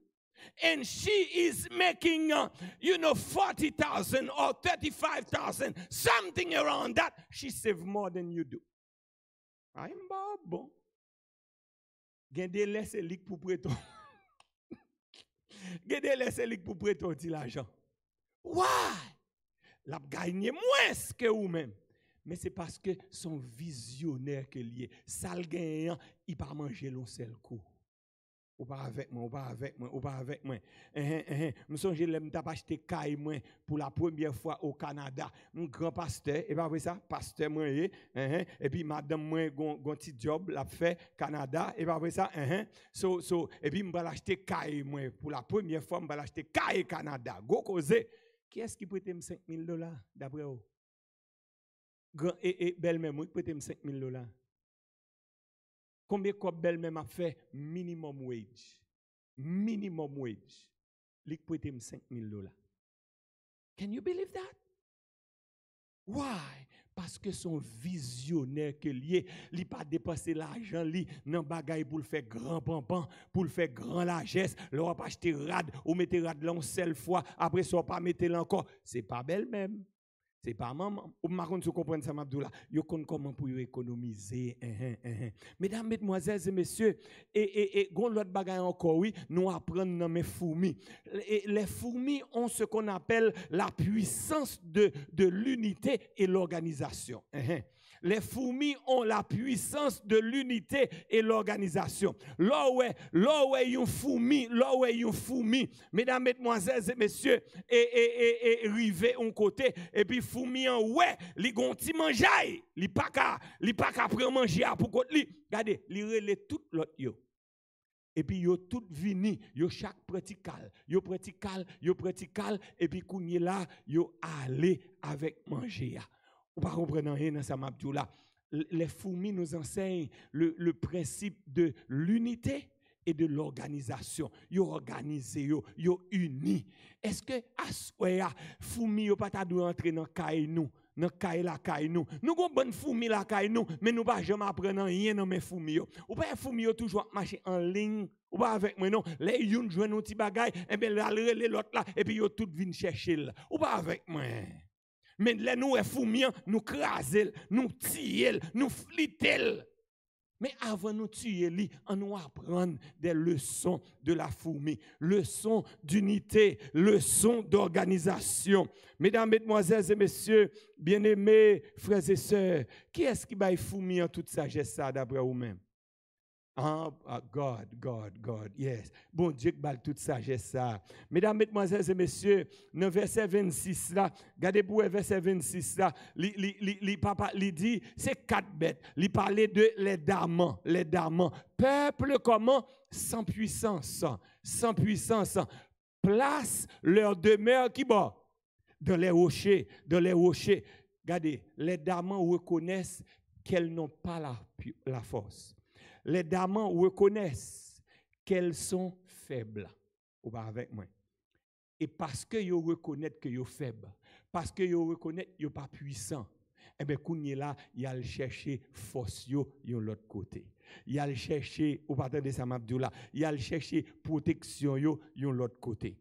and she is making, 40,000 or 35,000, something around that, she saves more than you do. I'm bon. Gende laisse lik pour prêter. Gende laisse lik pour prêter l'argent. Why? La gagne moins que vous-même. Mais c'est parce que son visionnaire que lié. Ça le gagnant, il pas manger l'on seul coup. Ou pas avec moi. Me songe l'aime t'a acheté caille moi pour la première fois au Canada. Mon grand pasteur, et pas vrai ça, pasteur moi et puis madame moi gon petit job l'a fait Canada, et pas vrai ça, so et puis m'va l'acheter caille moi pour la première fois m'va l'acheter caille Canada. Go causer. Qui est-ce qui prête me $5,000 d'après vous? Et belle-mère, moi, prête me $5,000. Combien de belle-mère a fait minimum wage? Minimum wage. Lui prête me $5,000. Can you believe that? Why? Parce que son visionnaire que lié, il pas dépenser l'argent li dans bagaille pour le faire grand pampan, pour le faire grand largesse, l'on pas acheter rad ou mettre rad là une seule fois, après ça pas mettre là encore, c'est pas belle même. C'est pas maman. Ou marron tu comprends ça m'abdoula. Yo connaît comment pour économiser. Mesdames, mesdemoiselles et messieurs, et gon l'autre bagaille encore oui, nous apprendre dans mes fourmis. Les fourmis ont ce qu'on appelle la puissance de l'unité et l'organisation. Les fourmis ont la puissance de l'unité et l'organisation. Là où est une fourmi, mesdames, mesdemoiselles et messieurs, et rivé un côté, et puis fourmi en ouais, li gonti manjaille, li pas ka prendre manger pour côté li. Regardez, li relè tout l'autre yo. Et puis yo tout vini, yo chaque pratical, et puis kounye là, yo aller avec manger. Ou pas comprendre rien dans ça m'abdou là. Les fourmis nous enseignent le principe de l'unité et de l'organisation. Yo organisé, yo uni. Est-ce que assoya fourmi yo pas ta doit entrer dans caille nous, dans caille la caille nous. Nous gon bonne fourmi la caille nous, mais nous pas jamais apprendre rien dans mes fourmis yo. Ou pas fourmi yo toujours marcher en ligne. Ou pas avec moi non, les youn joine un petit bagay, et bien là l'autre là et puis yo tout vinn chercher là. Ou pas avec moi. Mais là, nous, foumian, nous craser, nous tirer, nous fliter. Mais avant nous tuer, on nous apprendre des leçons de la fourmi, leçons d'unité, leçons d'organisation. Mesdames, mesdemoiselles et messieurs, bien-aimés, frères et sœurs, qui est-ce qui va fourmi en toute sagesse ça d'après vous-même? God, yes. Bon Dieu qui balle toute sagesse ça. Mesdames, mesdemoiselles et messieurs, dans verset 26 là, regardez pour verset 26 là, papa li dit c'est 4 bêtes. Il parlait de les damans. Peuple comment? Sans puissance. Place leur demeure qui bas? Dans les rochers. Regardez, les damans reconnaissent qu'elles n'ont pas la force. Les damans reconnaissent qu'elles sont faibles. Ou pas avec moi. Et parce que ils reconnaissent que ils sont faibles, parce que ils reconnaissent qu'ils ne sont pas puissants, eh bien, quand ils là, ils allent chercher force de l'autre côté. Ils allent chercher, ou pas de ça m'abdoula, ils allent chercher protection de l'autre côté.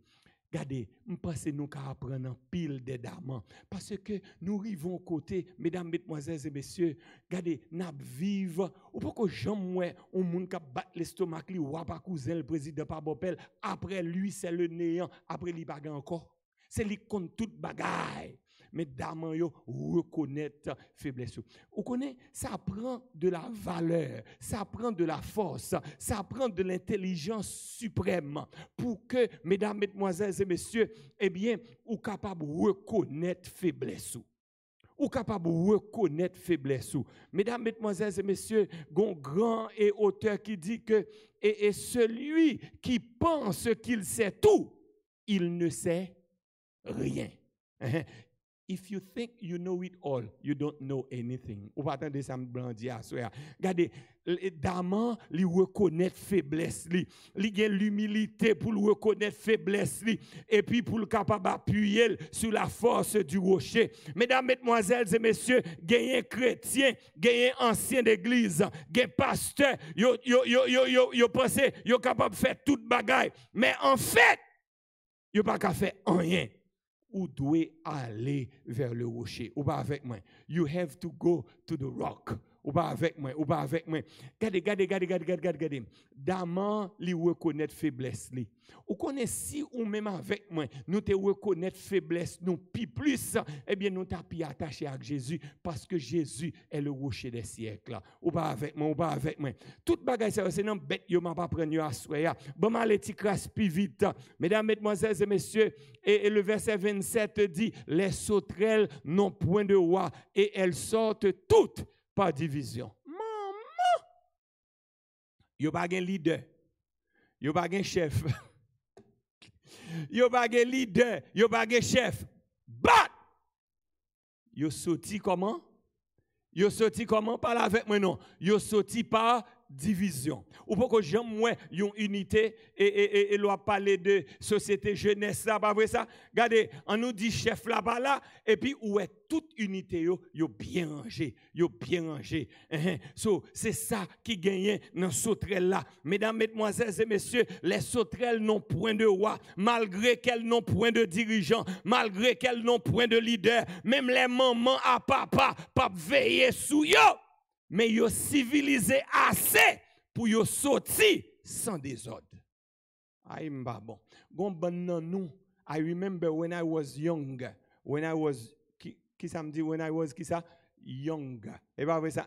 Regardez, je pense que nous allons apprendre en pile des damans. Parce que nous arrivons côté, mesdames, mesdemoiselles et messieurs, regardez, nous vivons, ou pourquoi jamais on monde qui bat l'estomac, ou pas cousin, le président par Bopel, après lui, c'est le néant, après lui, pas encore. C'est lui qui compte toute bagaille. Mais dames yo reconnaître faiblesse. Vous connaissez, ça prend de la valeur, ça prend de la force, ça prend de l'intelligence suprême pour que, mesdames, mesdemoiselles et messieurs, eh bien, vous capable de reconnaître faiblesse. Ou capable de reconnaître faiblesse. Mesdames, mesdemoiselles et messieurs, grand et auteur qui dit que et celui qui pense qu'il sait tout, il ne sait rien. If you think you know it all, you don't know anything. Ou pas attendre ça me blandi à soi. Regardez, Daman li reconnaître faiblesse li. Li gen l'humilité pour reconnaître faiblesse li et puis pour le capable appuyer sur la force du rocher. Mesdames, mesdemoiselles et messieurs, gagnez chrétien, gagnez ancien d'église, gagnez pasteur, yo pensé yo capable faire toute bagaille, mais en fait, yo pas qu'à faire rien. Ou doit aller vers le rocher. Ou pas avec moi. You have to go to the rock. Ou pas avec moi. Gardez. Daman li reconnaître faiblesse li. Ou connaît si ou même avec moi, nous te reconnaître faiblesse nous plus, eh bien nous t'appui attaché à Jésus parce que Jésus est le rocher des siècles. Ou pas avec moi. Toute bagaille c'est non bête yo m'a pas prendre à soya. Bon mal ti crasse plus vite. Mesdames, mesdemoiselles et messieurs, et le verset 27 dit les sauterelles n'ont point de roi et elles sortent toutes par division. Maman. Yo pas gen leader. Yo pas gen chef. Yo pas gen leader, yo pas gen chef. But yo sorti comment? Yo sorti comment? Parle avec moi non. Yo sorti par division. Ou pourquoi j'aime moins une unité et l'on parler de société jeunesse là, pas vrai ça? Regardez, on nous dit chef là bas là et puis où est toute unité yo bien rangé, So c'est ça qui gagne dans sauterelle là. Mesdames, mesdemoiselles et messieurs, les sauterelles n'ont point de roi, malgré qu'elles n'ont point de dirigeant, malgré qu'elles n'ont point de leader, même les mamans à papa veiller sous yo. Mais yo civilisé assez pour yo sortir sans désordre. Aïe m'ba bon. Gon ban nan nou. I remember when I was young. When I was qui ça me dit when I was qui ça young. Et pas vrai ça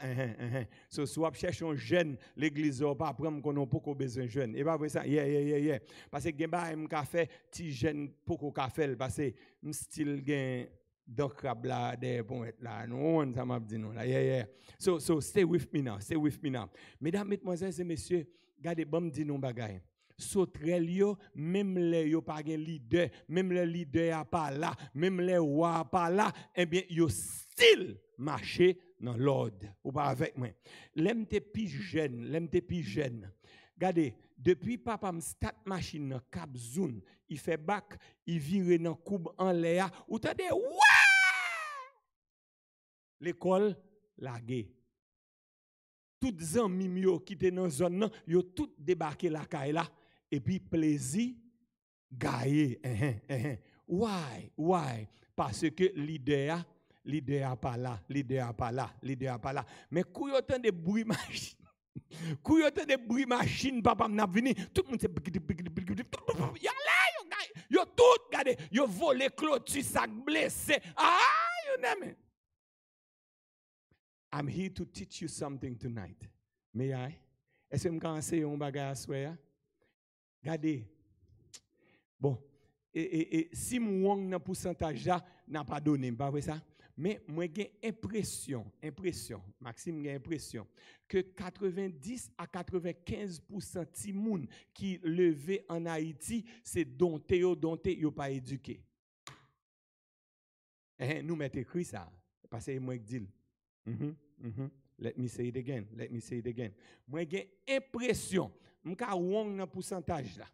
So soit cherche un jeune l'église pas prendre qu'on a beaucoup besoin jeune. Et pas vrai ça yeah. Parce que gen ba m ka fait ti jeune beaucoup ka fait parce que m style gen donc là des poètes là non ça m'a dit non là yeah. So stay with me now. Mesdames, mesdemoiselles et messieurs, gardez bon dit non bagaille. Sauterelle yo même les yo pas gen leader, même le leader a pas là, même les rois pas là, eh bien yo still marcher dans l'ordre. Ou pas avec moi. L'aime te pi jeune. Regardez, depuis papa me start machine dans Cap Zone, il fait bac, il vire dans coube en l'air, ou t'as des l'école lagué. Toutes zanmi yo qui étaient dans zone nan, yo tout débarqué la caille là et puis plaisir gaillé. Why? Parce que leader leader a pas là, leader a pas là, leader a pas là. Mais quand yo entend des bruits machine, quand yo entend des bruits machine, papa m'a venu, tout le monde se yo tout regardez, yo volé clôture, sac blessé. Ah, you name it. I'm here to teach you something tonight. May I? Est-ce que je peux enseigner un bagage à soi? Regardez. Bon, si mon nan pourcentage là n'a pas donné, pas vrai ça? Mais moi j'ai impression, Maxime j'ai impression que 90 à 95% de moun qui levé en Haïti, c'est dompté yo pas éduqué. Nous mettons écrit ça, parce que moi qui dis. Let me say it again. Moi j'ai impression, m'ka wong nan pourcentage là.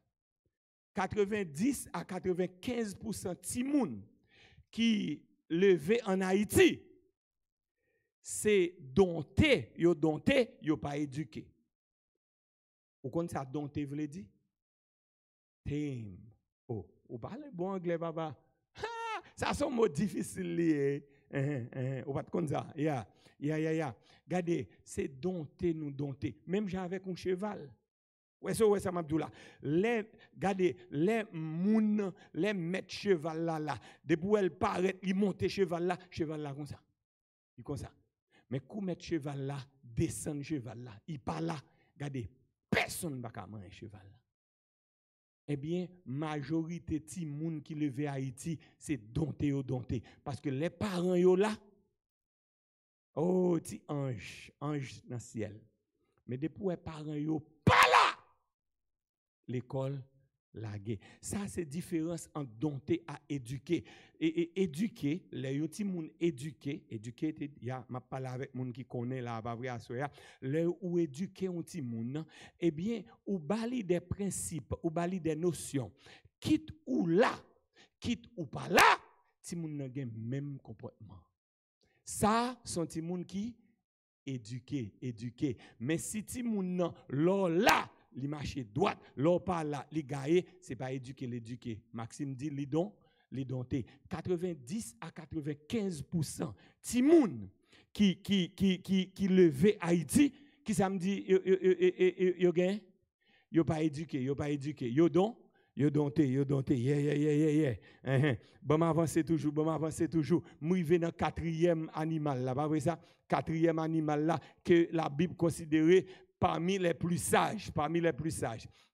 90 à 95% de moun qui levé en Haïti, c'est dompté, yo pas éduqué. Ou kon ça dompté veut dire? Tame. Oh, ou parle bon anglais papa. Ça son mot difficile lié. Ou pas comme ça. Yeah. Regardez, c'est dompté nous dompté. Même j'avais un cheval. Ouais ça m'abdoula. Regardez, les moun, les mettre cheval là. Depuis elle paraît, il monte cheval là comme ça. Il comme ça. Mais quand mettre cheval là, descend cheval là, il pas là. Regardez, personne va pas manger cheval là. Eh bien, majorité de moun qui levé Haïti, c'est dompté. Parce que les parents yo là, oh, ti ange dans le ciel. Mais depuis les parents yo pas là, l'école lagué. Ça, c'est différence entre dompter à éduquer. Et éduquer, les petits moun éduquer, ya m'a parlé avec moun qui connaît là, pas vrai asoya, les ou éduquer un petit moun, eh bien, ou bali des principes, ou bali des notions. Quitte ou là, quitte ou pas là, ti moun nan gen même comportement. Ça, sont ti moun qui éduquer. Mais si ti moun nan là, li marche droite, l'on pas là, li gaye, c'est pas l'éduquer. Maxime dit li dompté. 90 à 95% ti moun qui levé Haïti, qui ça me dit yo pas éduqué. Yo dompté. Yeah. Bon m'avancer toujours. M'rive dans quatrième animal là, pas vrai ça? Quatrième animal là que la Bible considérait parmi les plus sages.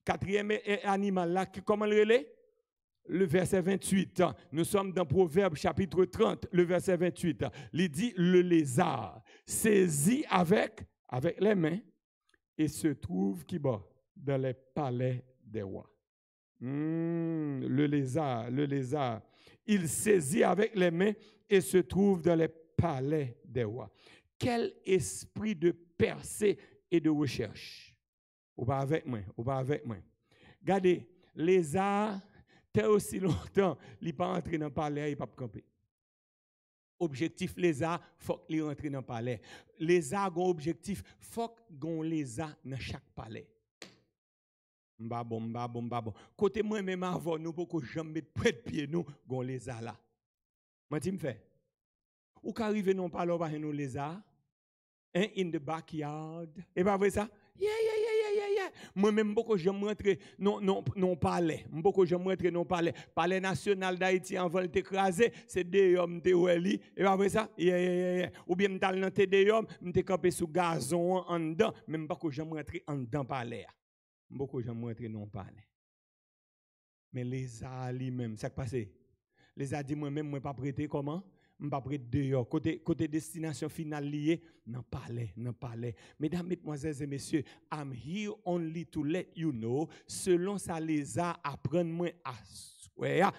Quatrième animal là, comment le relais? Le verset 28. Nous sommes dans Proverbe chapitre 30, le verset 28. Il dit le lézard saisi avec les mains et se trouve qui bas dans les palais des rois. Le lézard. Il saisit avec les mains et se trouve dans les palais des rois. Quel esprit de percée et de recherche. Ou pas avec moi. Regardez, les arts, t'es aussi longtemps, il pas entrer dans le palais, il pas camper. Objectif les arts, faut qu'il rentre dans le palais. Les arts ont objectif, faut qu'on les arts dans chaque palais. Mbabon. Côté moi même avant nous pour que jamais mettre près de pied nous, gon les arts là. Moi tu me fais. Ou qu'arriver non pas là nous les arts. In the backyard. Et pas vrai ça? Yeah. Moi-même, beaucoup je rentrer non palais. Beaucoup je rentrer non palais. Palais national d'Haïti en vol t'écraser, c'est des hommes te oueli. Et pas vrai ça? Yeah. Ou bien m'tal dans des hommes, m'te camper sous gazon en dedans, même beaucoup je rentrer en dedans palais. Beaucoup je rentrer non palais. Mais les ali même, ça qui passe? Les a dit moi-même moi pas prêté comment? M'pas prêt dehors côté destination finale liée non palais. Mesdames, mesdemoiselles et messieurs, I'm here only to let you know selon ça les a apprendre moi à swear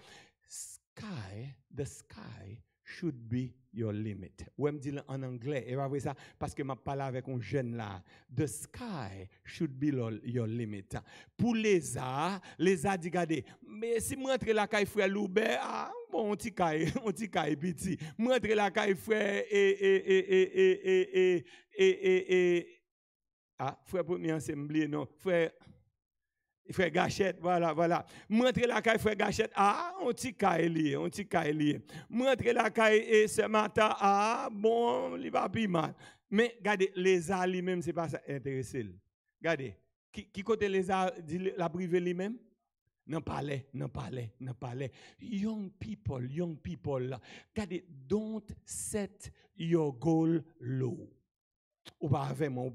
the sky should be your limit. Ou me dit en anglais et pas ça parce que m'a parlé avec un jeune là. The sky should be your limit. Pour les a dit regardez, mais si moi entre la caille frère Loubert, bon on ti caille petit. Moi entre la caille frère frère premier c'est oublié non, frère Frère Gachette, voilà. M'entre la caille, frère Gachette, on t'y caille. M'entre la caille et ce matin, bon, il va plus mal. Mais, regardez, les arts lui-même, c'est pas ça intéressé. Regardez, qui côté les arts, la privée lui-même? Non palais. Young people, regardez, don't set your goal low. Ou pas avec moi.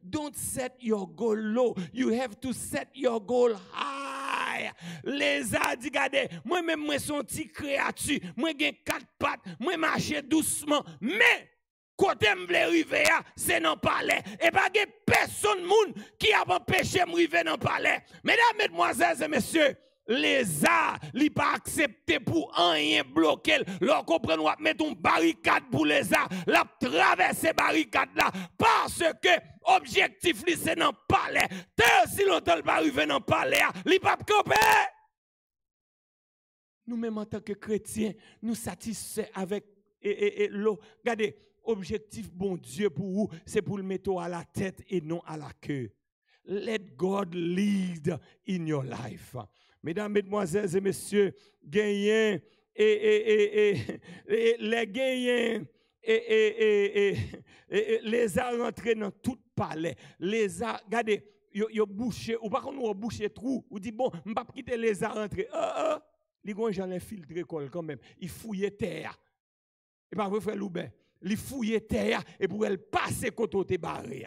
Don't set your goal low. You have to set your goal high. Les a dit, regardez, moi-même, moi, son petit créature, moi, j'ai 4 pattes, moi, marche doucement, mais, côté m'vle rive, c'est dans le palais. Et pas de personne qui a empêché de rive dans le palais. Mesdames, mesdemoiselles et messieurs, les arts, li pas accepté pour rien bloquer. Leur comprendre, on mettre une barricade pour les arts, la traverser barricade là, parce que objectif li c'est dans le palais. Tant si longtemps il va arriver dans le palais, li pas camper. Nous même en tant que chrétiens, nous satisfaits avec l'eau. Regardez, objectif bon Dieu pour vous, c'est pour le mettre à la tête et non à la queue. Let God lead in your life. Mesdames, mesdemoiselles et messieurs, gagnez les gagnants les a rentrés dans tout palais. Les a, regardez, yo bouché, ou pas qu'on nous bouché trou, ou dit bon, on pas quitter les a rentrer. Les gens j'en infiltré quand même. Ils fouillaient terre. Et pas vrai frère Loubin, ils fouillaient terre et pour elle passer côté barré.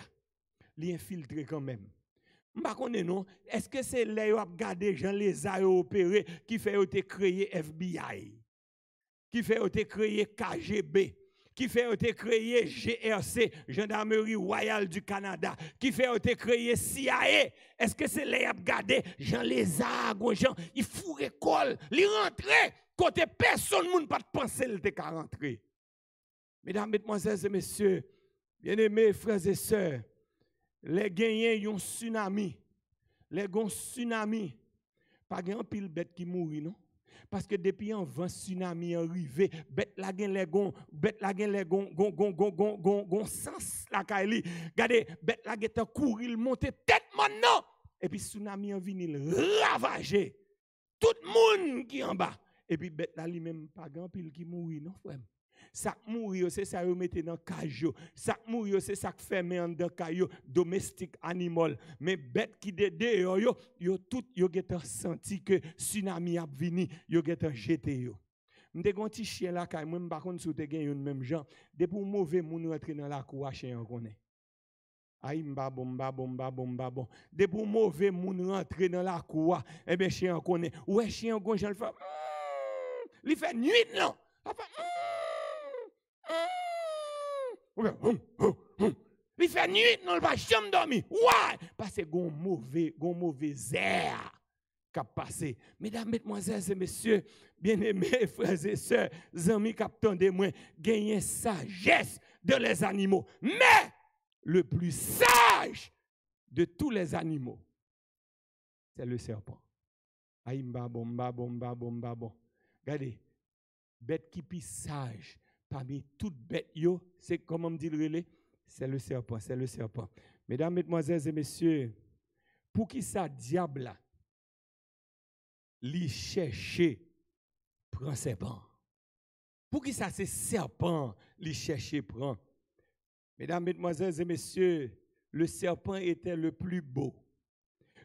Ils infiltré quand même. Non, est-ce que c'est là où regarder Jean les a opéré qui fait créer FBI, qui fait créer KGB, qui fait créer GRC, Gendarmerie Royale du Canada, qui fait créer CIA? Est-ce que c'est là où regarder Jean les a Jean, il fout école, il rentre côté personne ne pas penser le te rentrer. Mesdames, mesdemoiselles et messieurs, bien-aimés frères et sœurs, les gagnants ont un tsunami. Les gens tsunami. Pas de pile bête qui mourit, non? Parce que depuis un vent tsunami arrivé, bête la gen les gon sens la kaili. Regardez, bête la gen courir monter tête maintenant. Et puis tsunami en vini ravager tout le monde qui en bas. Et puis bête la lui même pas grand pile qui mourit, non frère? Ça mourir c'est ça yo mette dans cage. Ça mourir c'est ça fermé en dans cage domestique animal. Mais bête qui dehors yo tout yo geta senti que tsunami a vini, yo geta jeté yo. M'te gon ti chien la kay moi par contre sou te gen yon même gens de pour mauvais moun rentre dans la cour chien connaît. Aïe mba bon. De pour mauvais moun rentre dans la cour, eh ben chien connaît. Ouais chien gon j'en fait il fait nuit non. Il fait nuit, non, il va jamais dormir. Ouais, parce que gon mauvais air qui a passé. Mesdames, mesdemoiselles et messieurs, bien-aimés frères et sœurs, amis capteurs de moi, gagnez sagesse de les animaux. Mais le plus sage de tous les animaux, c'est le serpent. Aïe, bon. Regardez, bête qui plus sage parmi toutes bêtes, c'est comment me dit le relais? C'est le serpent. Mesdames, mesdemoiselles et messieurs, pour qui ça diable là, li chercher prend serpent. Pour qui ça c'est serpent, li chercher prend. Mesdames, mesdemoiselles et messieurs, le serpent était le plus beau.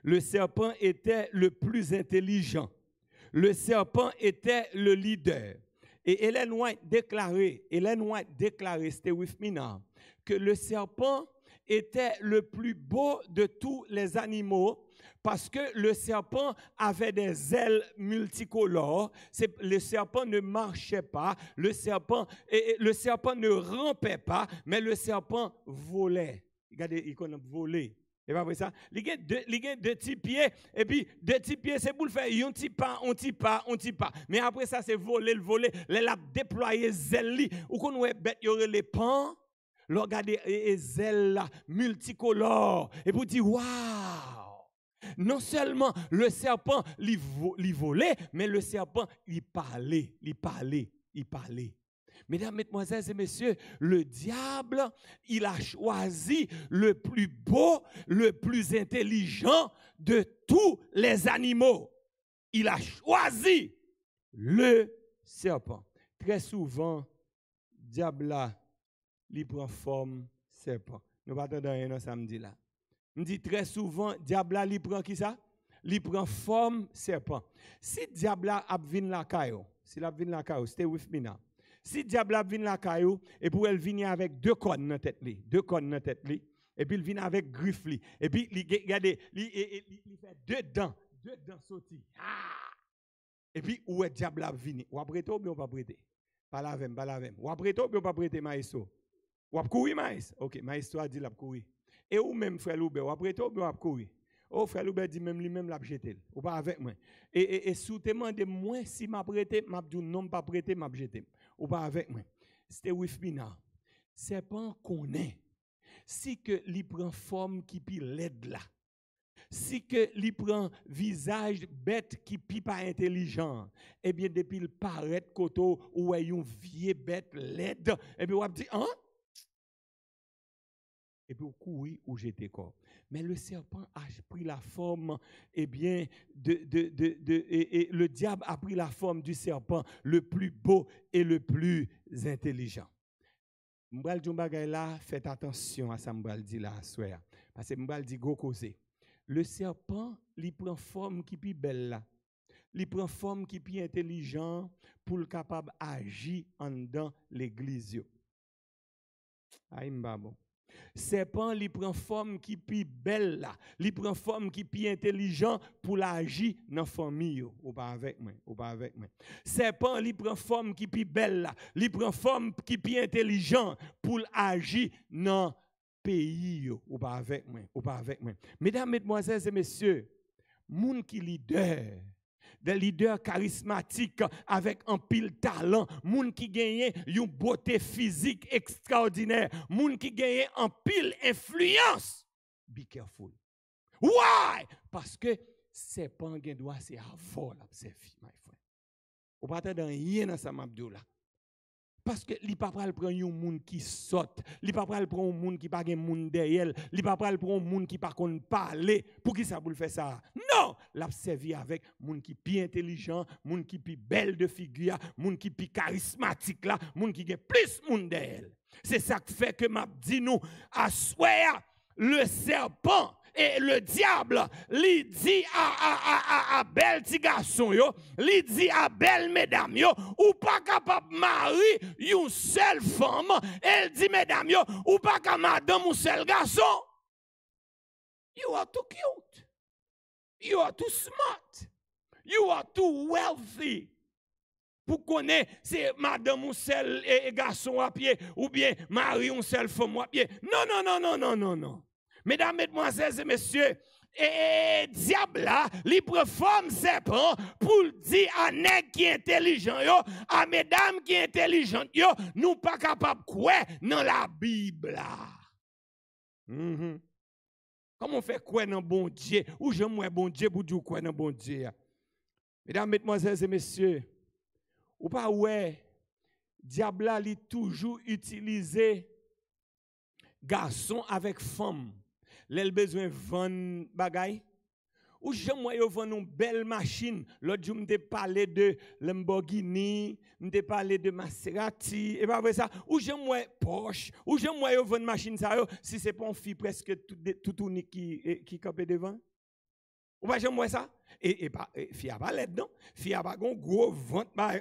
Le serpent était le plus intelligent. Le serpent était le leader. Et Ellen White déclarait, stay with me now, que le serpent était le plus beau de tous les animaux parce que le serpent avait des ailes multicolores. Le serpent ne marchait pas, le serpent ne rampait pas, mais le serpent volait. Regardez, il connaît voler. Et pas ça. Il y a deux petits pieds, et puis deux petits pieds, c'est pour le faire, un petit pas. Mais après ça, c'est voler. Les l'a déployer zèle, ou qu'on voit bête, il y aurait les pans, regardez les ailes là, multicolores, et vous dites, waouh! Non seulement le serpent, il volait, mais le serpent, il parlait. Mesdames, mesdemoiselles et messieurs, le diable, il a choisi le plus beau, le plus intelligent de tous les animaux. Il a choisi le serpent. Très souvent, diable là, il prend forme serpent. Nous ne attendons rien samedi là. On dit très souvent, diable là, il prend qui ça? Il prend forme serpent. Si diable là a vinn la caillou, stay with me now. Si diable a vinn la caillou, et pour elle venir avec deux cornes dans tête li, et puis il vient avec griffe li, et puis regardez, il fait deux dents sorties. Et puis où est diable a vinn? Ou après tout ou pas prêter? Pas la même. Ou après tout ou pas prêter maïso? Ou ap courir maïs? OK, maïs a dit l'a courir. Et ou même frère Loubert, ou après tout ou ap courir? Oh, frère Loubert dit même lui-même l'a jeté. Ou pas avec moi. Et sous témoin de moi, si m'a prêté, m'a dit non, pas prêté, m'a jeté. Ou pas avec moi. Stay with me now. C'est pas qu'on est. Si que li prend forme qui pi laide là. Si que li prend visage bête qui pi pas intelligent. Eh bien, depuis le paraît koto ou yon vieux bête laide, eh bien, on dit, hein? Et puis, courir ou jeter corps. Mais le serpent a pris la forme, eh bien, et le diable a pris la forme du serpent, le plus beau et le plus intelligent. M'bral di bagay là, faites attention à ça m'bral di là, soir. Parce que m'bral di go cause. Le serpent, il prend forme qui plus belle là. Il prend forme qui plus intelligent pour le capable agir en dans l'église. Aïe m'babo. Serpent, il prend forme qui plus belle là, il prend forme qui plus intelligent pour l'agir dans famille ou pas avec moi. Serpent, il prend forme qui plus belle là, il prend forme qui plus intelligent pour l'agir dans pays ou pas avec moi. Mesdames, mesdemoiselles et messieurs, moun qui leader, des leaders charismatiques avec un pile talent, moun qui gagne une beauté physique extraordinaire, moun qui gagne un pile influence. Be careful. Why? Parce que c'est pas un droit, c'est avant la servir, my friend. Ou pas dans rien dans ça m'abdou là. Parce que li pa pral prend yon moun qui saute, li pa pral prend un moun qui pa gen moun derrière, li pa pral prend un moun qui pa konn parler, pour qui ça pour le faire ça? Non, l'a servi avec moun qui pi intelligent, moun qui pi belle de figure, moun qui pi charismatique là, moun qui gen plus moun derrière. C'est ça qui fait que m'a dit nous à soir le serpent et le diable, li dit à bel petit garçon yo, li dit à belle mesdames yo, ou pas capable marier une seule femme, elle dit mesdames yo, ou pas capable madame un seul garçon. You are too cute. You are too smart. You are too wealthy. Pour connaître c'est madame un seul garçon à pied ou bien marier une seule femme à pied. Non. Mesdames, mesdemoiselles et messieurs, et diable là, li prend forme serpent pour dire à nèg qui intelligent yo, à mesdames qui intelligentes yo, nous pas capable quoi dans la Bible là. Comment on fait quoi dans bon Dieu ou j'aime moi bon Dieu pour dire quoi dans bon Dieu. Mesdames, mesdemoiselles et messieurs, ou pas ouais, diable là li toujours utilisé garçon avec femme. L'el besoin vendre bagay ou j'aimerais yo vendre une belle machine. L'autre jour m'te parlé de Lamborghini, m'te parlé de Maserati et pas vrai ça. Ou j'aimerais Porsche, ou j'aimerais yo vendre machine ça yo si c'est pas une fille presque tout unique qui campe devant. Ou pas j'aimerais ça et pas fille a pas l'aide non, fille a pas gon gros vente ba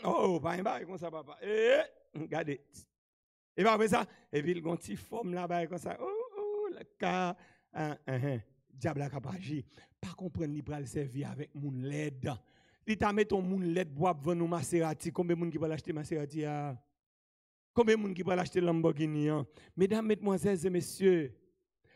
oh pas un bail comme ça papa. Regardez. Et pas vrai ça et puis il gon petit forme là bas comme ça. Le cas diable a capable pas comprendre li pral servir avec moun led. Li ta met ton moun led bois vendre Maserati, combien moun qui va l'acheter Maserati a? Combien moun qui va l'acheter Lamborghini a? Mesdames, mesdemoiselles et messieurs,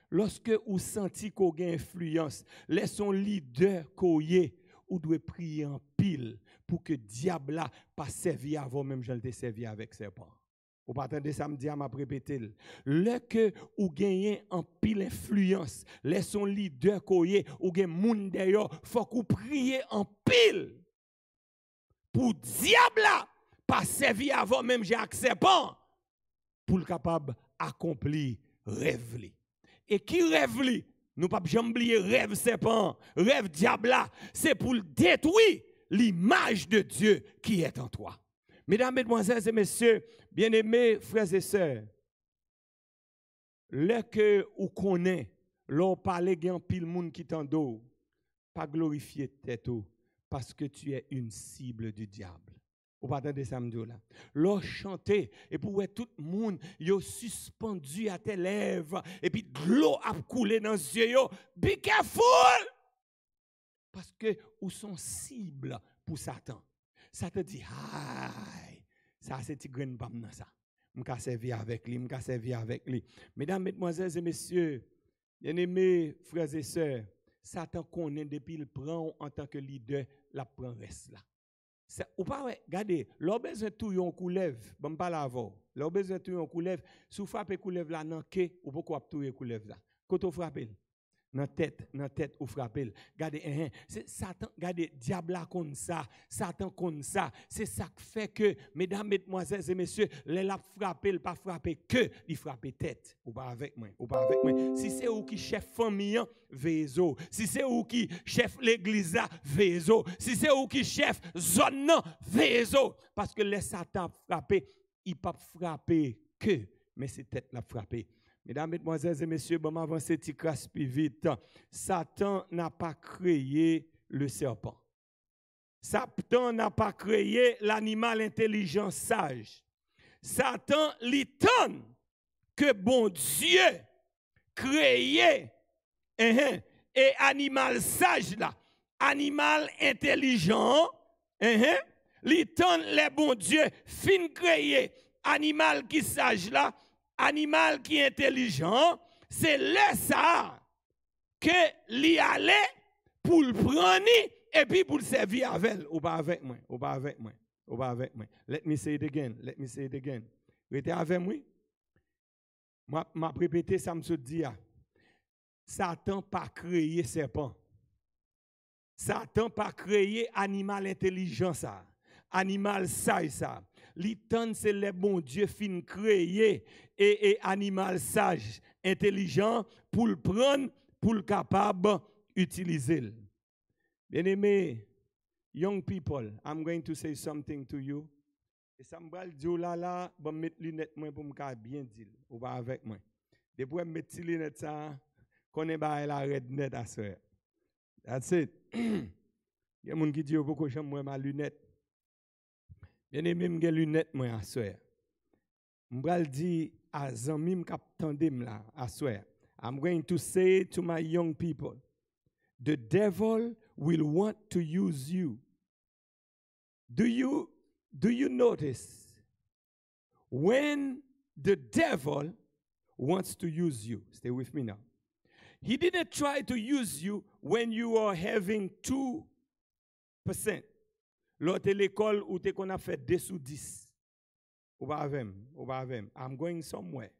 lorsque vous sentez qu'on a influence, laissons leader koye ou doit prier en pile pour que diable là pas servir avant même je le servi avec serpent. Ou pas attendre samedi à m'a répéter. Le que ou gagner en pile influence, laissons leader koye ou gen moun d'ailleurs, faut qu'on prie en pile pour diable là pas servi avant même j'ai accès pas pour le capable accomplir rêve li. Et qui rêve li? Nous pas jamais oublier rêve serpent, rêve diable là, c'est pour détruire l'image de Dieu qui est en toi. Mesdames, mesdemoiselles et messieurs, bien-aimés frères et sœurs, là que vous connaissez, l'on parle gen pile moun qui t'endo, pas glorifier tête parce que tu es une cible du diable. Vous pas entendre ça me là. L'on chanter et pour tout le monde yo suspendu à tes lèvres et puis de l'eau a coulé dans les yeux yo. Be careful! Parce que ou sont cible pour Satan. Satan dit aïe, ça c'est ti graine bam dans ça. M'ka servir avec lui, m'ka servir avec lui. Mesdames, mesdemoiselles et messieurs, bien-aimés frères et sœurs, Satan connaît depuis il prend en tant que leader la prend reste là. Ou pas regardez, l'on besoin tout yon coulev, bon pas la avant. L'on besoin tout yon coulev, sous frapper coulev là nan ke ou pourquoi tout yon coulev là. Quand on frappe dans tête ou frapper. Regardez, c'est Satan, regardez, diable là comme ça, Satan comme ça. C'est ça qui fait que mesdames, mesdemoiselles et messieurs, les la frapper, pas frapper que, il frappe tête. Ou pas avec moi, ou pas avec moi. Si c'est ou qui chef famille, vezo. Si c'est ou qui chef l'église là, vezo. Si c'est ou qui chef zone non, vezo. Parce que les Satan frapper, il pas frapper que, mais c'est tête la frapper. Mesdames, mesdemoiselles et messieurs, bon, avancer petit crasse plus vite. Satan n'a pas créé le serpent. Satan n'a pas créé l'animal intelligent sage. Satan l'étonne que bon Dieu créé et animal sage là, animal intelligent, l'étonne les bon Dieu fin créé animal qui sage là. Animal qui est intelligent, c'est là ça que l'y allait pour le prendre et puis pour le servir avec elle. Ou pas avec moi, ou pas avec moi, ou pas avec moi. Let me say it again, let me say it again. Restez avec moi. M'a répété ça me dit. Satan pas créé serpent. Satan pas créé animal intelligent ça. Animal sage ça. L'éternel c'est le bon Dieu fin créé et animal sage, intelligent pour le prendre, pour le capable utiliser. Bien-aimés, young people, I'm going to say something to you. Et ça me va dire là, bon mettre lunettes moi pour me bien dire, ou pas avec moi. Depuis mettre lunettes ça, connaît pas la red net à soeur. That's it. Il y a des gens qui disent pourquoi j'aime moi ma lunette. Bien-aimé, m'gen lunettes moi à soeur. M'bral di a zanmi k'ap tandem la à soeur. I'm going to say to my young people, the devil will want to use you. Do you notice when the devil wants to use you? Stay with me now. He didn't try to use you when you are having 2%. L'autre l'école où tu qu'on a fait 2 sur 10. Ou pas avec, I'm going somewhere.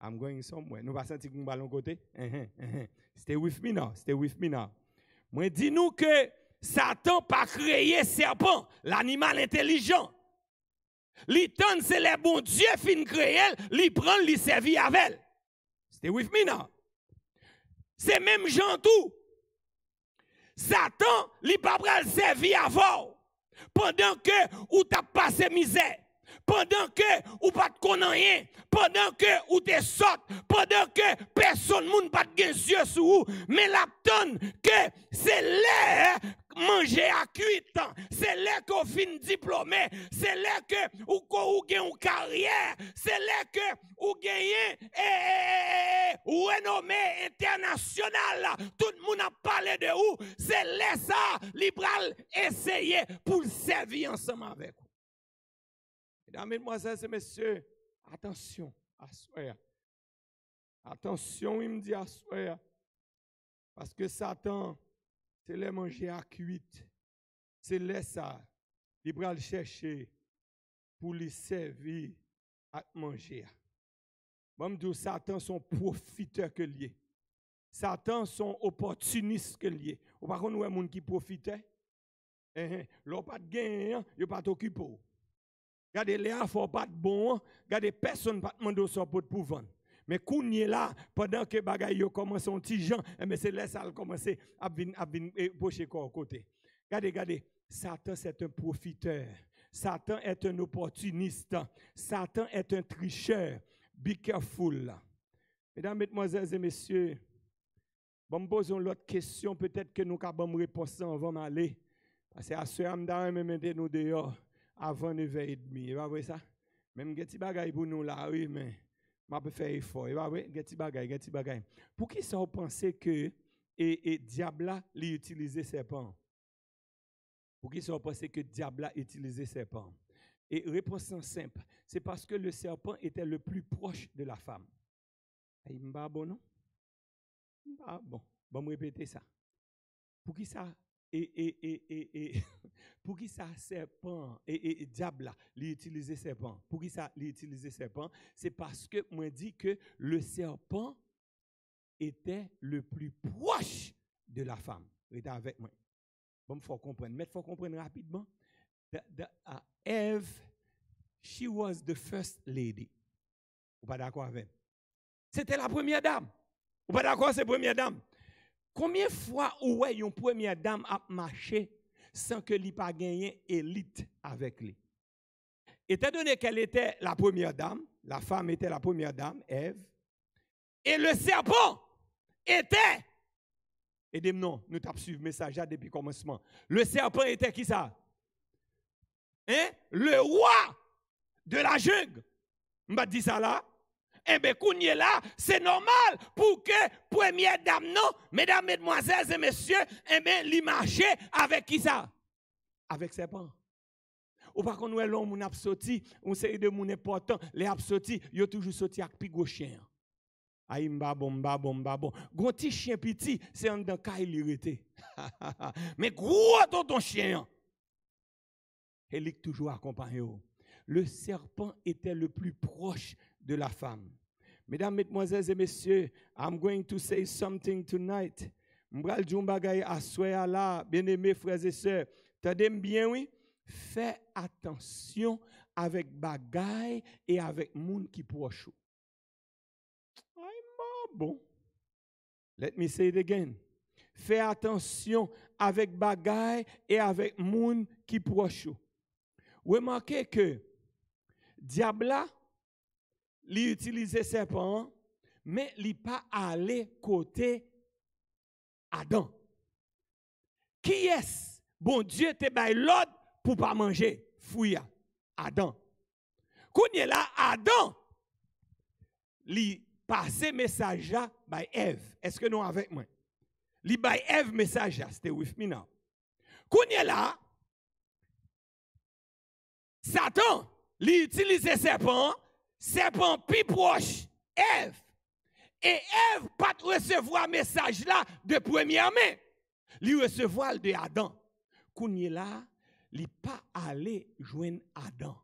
I'm going somewhere. Nous pas sentir qu'on ballon côté. Stay with me now. Stay with me now. Moi dis nous que Satan pas créé serpent, l'animal intelligent. L'étonne c'est les bon Dieu fin créé, li prend, li servi avec. Stay with me now. C'est même gens tout. Satan li pas pral servi avant. Pendant que ou t'a passé misère, pendant que ou pas de connaît rien, pendant que ou te saute, pendant que personne moun pas de yeux sur vous, mais la tonne que c'est l'air manger à cuite, c'est là qu'on fin diplômé, c'est là que ou gagne une carrière, c'est là que ou gagne ou renommée internationale, tout le monde a parlé de vous, c'est là ça libéral essayer pour servir ensemble avec vous. Mesdames, mesdemoiselles et messieurs, attention à soi. Attention, il me dit à soi. Parce que Satan, c'est les manger à cuite. C'est les ça. Il va le chercher pour lui servir à manger. Bon, me dire Satan son profiteur que lié. Satan son opportuniste que lié. Ou par contre, nous avons qui profitait. L'on pas de gain, il pas t'occuper. Regardez, Léa, faut pas de bon. Regardez, personne pas demander ça pour vendre. Mais kounye là, pendant que bagay yo commence un petit Jean, mais c'est là ça a commencé à venir pocher côté. Regardez, Satan c'est un profiteur. Satan est un opportuniste. Satan est un tricheur. Be careful. Mesdames, mesdemoiselles et messieurs, bon, me posons l'autre question, peut-être que nous avons réponse avant d'aller. Parce que à ce moment-là, même nous dehors avant 9h30. Vous voyez ça? Même des bagay pour nous là, oui, mais je peux faire effort. Vous voyez, des bagay. Pour qui ça vous pensez que et diable là, l'utiliser serpent? Pour qui ça vous pensez que diable a utilisé serpent? Et réponse simple, c'est parce que le serpent était le plus proche de la femme. Il m'a bon, non? Bon, me répéter ça. Pour qui ça pour qui ça serpent et diable là, l'utiliser serpent? Pour qui ça l'utiliser serpent? C'est parce que moi dit que le serpent était le plus proche de la femme. Restez avec moi. Bon, faut comprendre. Mais faut comprendre rapidement. Eve, she was the first lady. Vous pas d'accord avec? C'était la première dame. Vous pas d'accord, c'est la première dame. Combien de fois où une première dame a marché sans que l'y pas gagné élite avec lui? Étant donné qu'elle était la première dame, la femme était la première dame, Ève, et le serpent était, aidez-moi, nous t'avons suivi le message depuis le commencement. Le serpent était qui ça? Hein? Le roi de la jungle. M'a dit ça là. Eh bien, kounye là, c'est normal pour que première dame, non, mesdames, mesdemoiselles et messieurs, eh bien, li marche avec qui ça? Avec serpent. Ou par contre, l'homme a sorti, on sait de mon important, les a sorti, yo toujours sorti avec pigo chien. Aïe, mbabon. Gros petit chien petit, c'est un dans cas il irrité. Mais gros ton chien. Elle est toujours accompagné. Le serpent était le plus proche de la femme. Mesdames, mesdemoiselles et messieurs, I'm going to say something tonight. M'bral djombagay assoya là, bien-aimés frères et sœurs. Tendez bien, oui? Fais attention avec bagay et avec moun qui proche. Bon. Let me say it again. Fais attention avec bagay et avec moun qui proche. Remarquez que diable li utilisait serpent, mais li pas allé côté Adam. Qui est-ce? Bon Dieu te bail l'ordre pour pas manger fouilla. Adam. Kounye là Adam li passe message là by Ève. Est-ce que nous avec moi? Li by Ève message là, stay with me now. Kounye là Satan li utilise serpent plus proche Ève. Et Ève pas recevoir message là de première main. Li recevoir de Adam. Kounye là, li pas aller joindre Adam.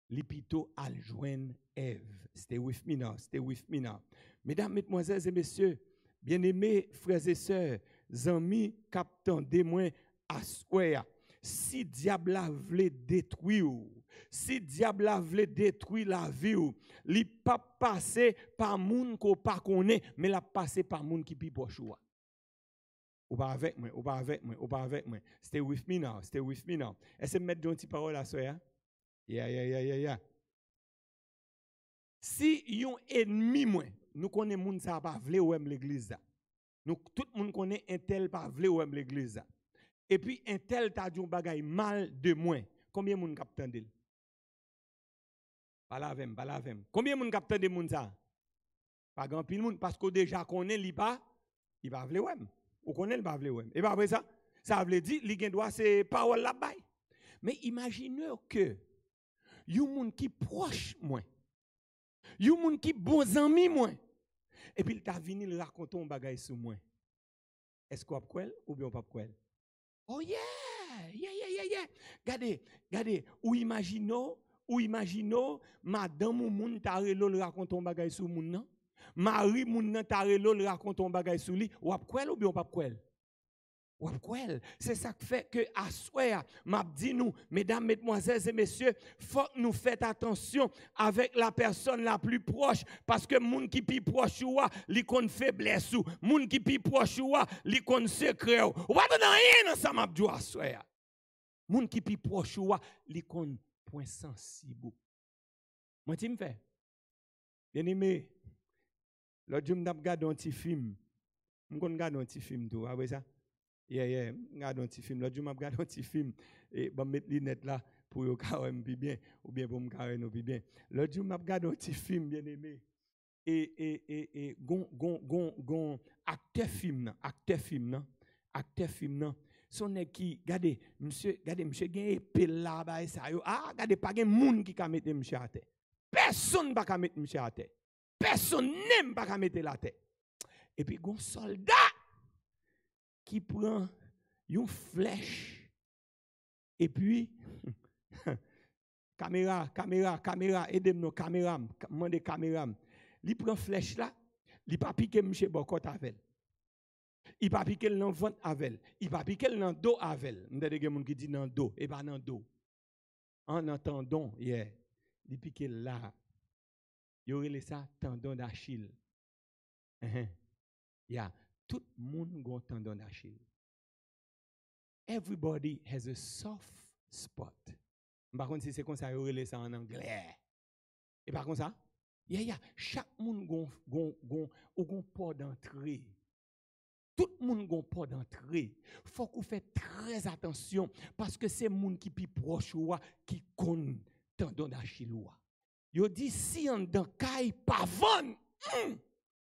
Li plutôt al joindre Ève. Stay with me now. Mesdames, mesdemoiselles et messieurs, bien-aimés frères et sœurs, amis, captants, témoins, assoya. Si diable a voulu détruire, si diable a voulu détruire la vie, il pas passer par moun ko pas connaît, mais la passer par moun qui pi proche ou. Ou pas avec moi. Stay with me now. Est-ce que mettre une petite parole à ça? Yeah. Si yon ennemi moi, nous connaissons moun ça pas vle ou aime l'église. Nous tout moun connaît un tel pas vle ou aime l'église. Et puis un tel t'a dit un bagay mal de moins. Combien moun k'ap tande? Palavem. Combien moun k'ap tande moun ça? Pas grand pile moun parce que déjà connaît il pas vle ou aime. Ou connaît il pas vle ou aime. Et pas après ça, ça veut dire li gen droit c'est parole la bay. Mais imaginez que yon moun qui proche moi. Yon moun qui bon ami moi. Et puis il t'a venu le raconter un bagay sur moi. Est-ce qu'on a quoi ou bien on pas quoi? Oh yeah. Regardez, ou imaginons madame ou moun t'a relo le raconter un bagay sur moun nan. Marie moun nan t'a relo le raconter un bagay sur lui. Ou a quoi ou bien on pas quoi? C'est ça qui fait que à soir, m'a dit nous, mesdames, mesdemoiselles et messieurs, faut que nous fassions attention avec la personne la plus proche parce que moun qui pi proche ou li kon faiblesse ou moun qui pi proche ou li kon secret ou pas dans rien dans ça m'a dit à soir. Moun qui pi proche ou li kon point sensible. Moi ti me fait. Bien aimé, l'autre jour m't'a regardé un petit film. M'kon regarder un petit film tout, après ça. Regarde un petit film. L'autre jour, je regarde un petit film et je mettre les lunettes là pour que je bien ou bien pour me carrer bien. L'autre jour, je regarde un petit film bien aimé. Et gon acteur film son nèg qui regardez monsieur gagne épée là ba ça yo regardez pas gen moun qui ka mettre monsieur à terre. Personne pas ka mettre monsieur à terre. Personne n'aime pas ka mettre la terre. Et puis gon soldat qui prend une flèche et puis caméra aidez-moi caméra demandez caméra il prend flèche là il pas piquer monsieur bokot avec il pas piquer dans ventre avec il pas piquer dans dos avec m'entendez des gens qui dit dans dos et pas dans dos en entendant il piquer là il aurait ça tendon d'Achille tout le monde a un tendon d'Achille. Everybody has a soft spot. Par contre, si c'est comme ça, il y a ça en anglais. Et par contre, ça, chaque monde a un port d'entrée. Tout le monde a un port d'entrée. Il faut qu'on fasse très attention parce que c'est le monde qui est plus proche qui connaît tendon d'Achille. Il dit si on dans caille pas vendre.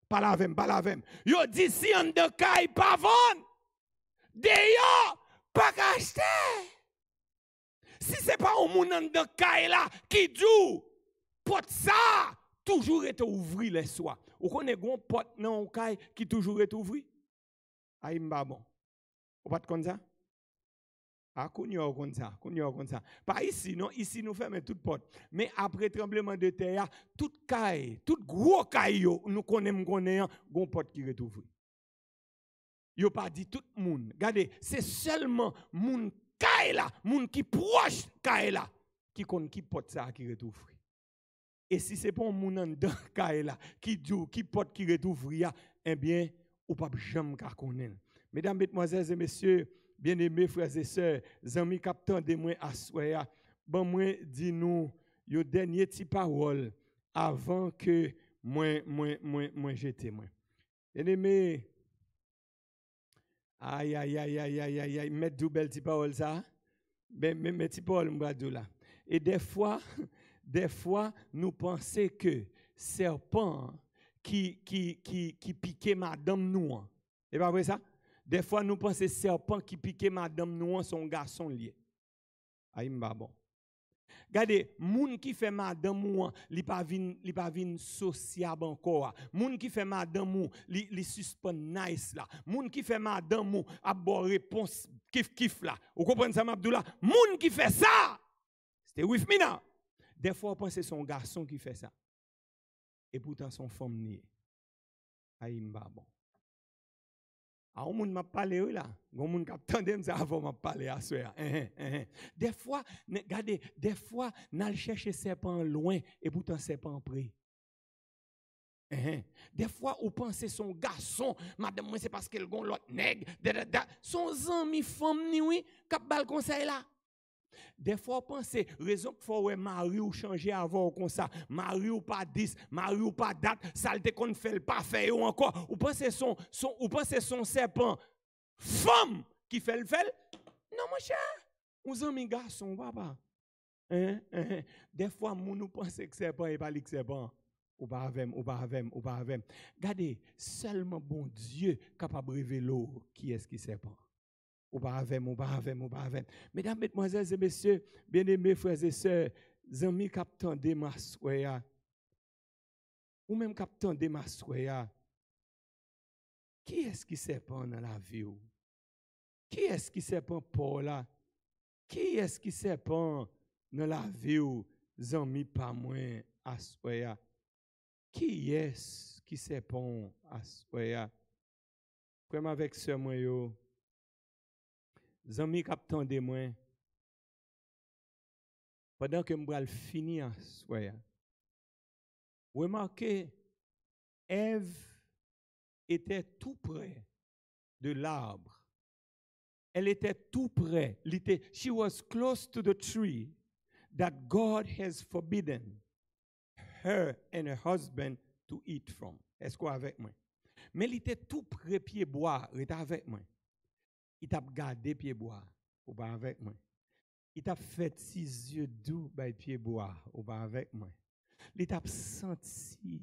Pas la vem. Yo dit si on de caille pas vendre. D'ailleurs, pas acheter. Si c'est pas un moun de caille là qui dit porte ça toujours est ouvri les soirs. Ou connaît gon porte nan caille qui toujours est ouvri. Aïe mba bon. Ou pas comme ça? Kounyo comme ça. Pas ici, non, ici nous fermons toute porte. Mais après tremblement de terre, toute caille, tout gros caille, nous connaissons, gon porte qui est ouvri. Yo pas dit tout le monde. Regardez, c'est seulement moun caille là, moun qui proche caille là, qui connaît qui porte ça qui est ouvri. Et si c'est pas un moun dans caille là, qui dit qui porte qui est ouvri, eh bien, ou pas jamais ka connaître. Mesdames, mesdemoiselles et messieurs, bien-aimés frères et sœurs, amis captant de moi à soya, bon moi dis nous yo dernier petit parole avant que moi j'étais moi. Bien-aimés, aïe, mettre du belle petit parole ça. Ben mes petit parole m'badou là. Et des fois nous pensons que serpent qui piquait madame nous. Et pas vrai ça? Des fois, nous pensons que serpent qui piquait madame nous son garçon lié. Aïe, bon. Regardez, moun qui fait madame mou, li pa vin sociable encore. Moun qui fait madame mou, li suspend nice là. Moun qui fait madame mou, a bon réponse kif là. Vous comprenez ça, Abdullah? Moun qui fait ça, c'était with me now. Des fois, on pense que c'est son garçon qui fait ça. Et pourtant, son femme nié. Aïe, bon. Ah, on m'a parlé là. On m'a entendu ça avant m'a parlé à soi. Des fois, regardez, des fois, n'a chercher serpent loin et pourtant serpent près. Des fois, on pense son garçon, madame moi c'est parce qu'elle gon l'autre nègre, son ami femme ni oui, cap bal conseil là. Des fois, on pense raison qu'il faut mari ou changer avant comme ça, mari ou pas 10, mari ou pas date, ça le qu'on fait pas faire ou encore. Ou pense son serpent femme qui fait le fait. Non mon cher, on ami garçon papa. Des fois nous pensons que serpent et pas le serpent. Ou pas avec. Regardez, seulement bon Dieu capable de révéler qui est-ce qui serpent. Ou pas avec. Mesdames, mesdemoiselles et messieurs, bien-aimés frères et sœurs, amis captant de ma soya, ou même captant de ma soya, qui est-ce qui serpent dans la vie? Qui est-ce qui serpent Paul là? Qui est-ce qui serpent dans la vie? Amis pas moins à soya. Qui est-ce qui serpent à soya? Comme avec ce moi yo. Zami k'ap tande moi pendant que m'bral finir soya. Remarquez, Ève était tout près de l'arbre. Elle était tout près. She was close to the tree that God has forbidden her and her husband to eat from. Est-ce qu'on est avec moi? Mais elle était tout près pied bois, il était avec moi. Il t'a gardé pied bois, ou pas avec moi. Il t'a fait six yeux doux by pied bois, ou pas avec moi. Il t'a senti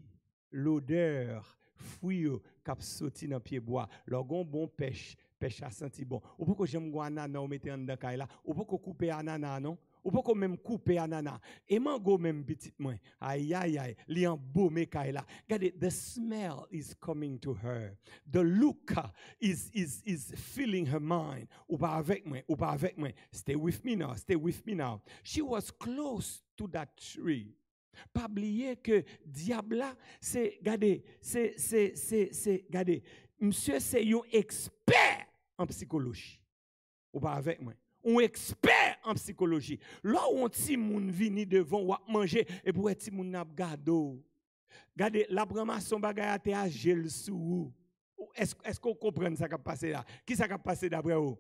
l'odeur fruit qui a sorti dans pied bois. Lorsqu'on bon pêche a senti bon. Ou pourquoi j'aime go ananas ou mettre en dedans là, ou pourquoi couper ananas non? Ou pourquoi même couper ananas? Et mango même petit moins. Aïe aïe aïe, li en beau me là. Regardez, the smell is coming to her. The look is filling her mind. Ou pas avec moi, ou pas avec moi. Stay with me now, stay with me now. She was close to that tree. Pas oublier que diable c'est regardez, regardez, monsieur c'est un expert en psychologie. Ou pas avec moi. Un expert en psychologie. Là où on ti moun vini devant ou manger et pour ti moun n'a gado. Regardez, la son bagay a te a gel sou. Est-ce qu'on comprend ça qui a passé là? Qui ça qui a passé d'après vous?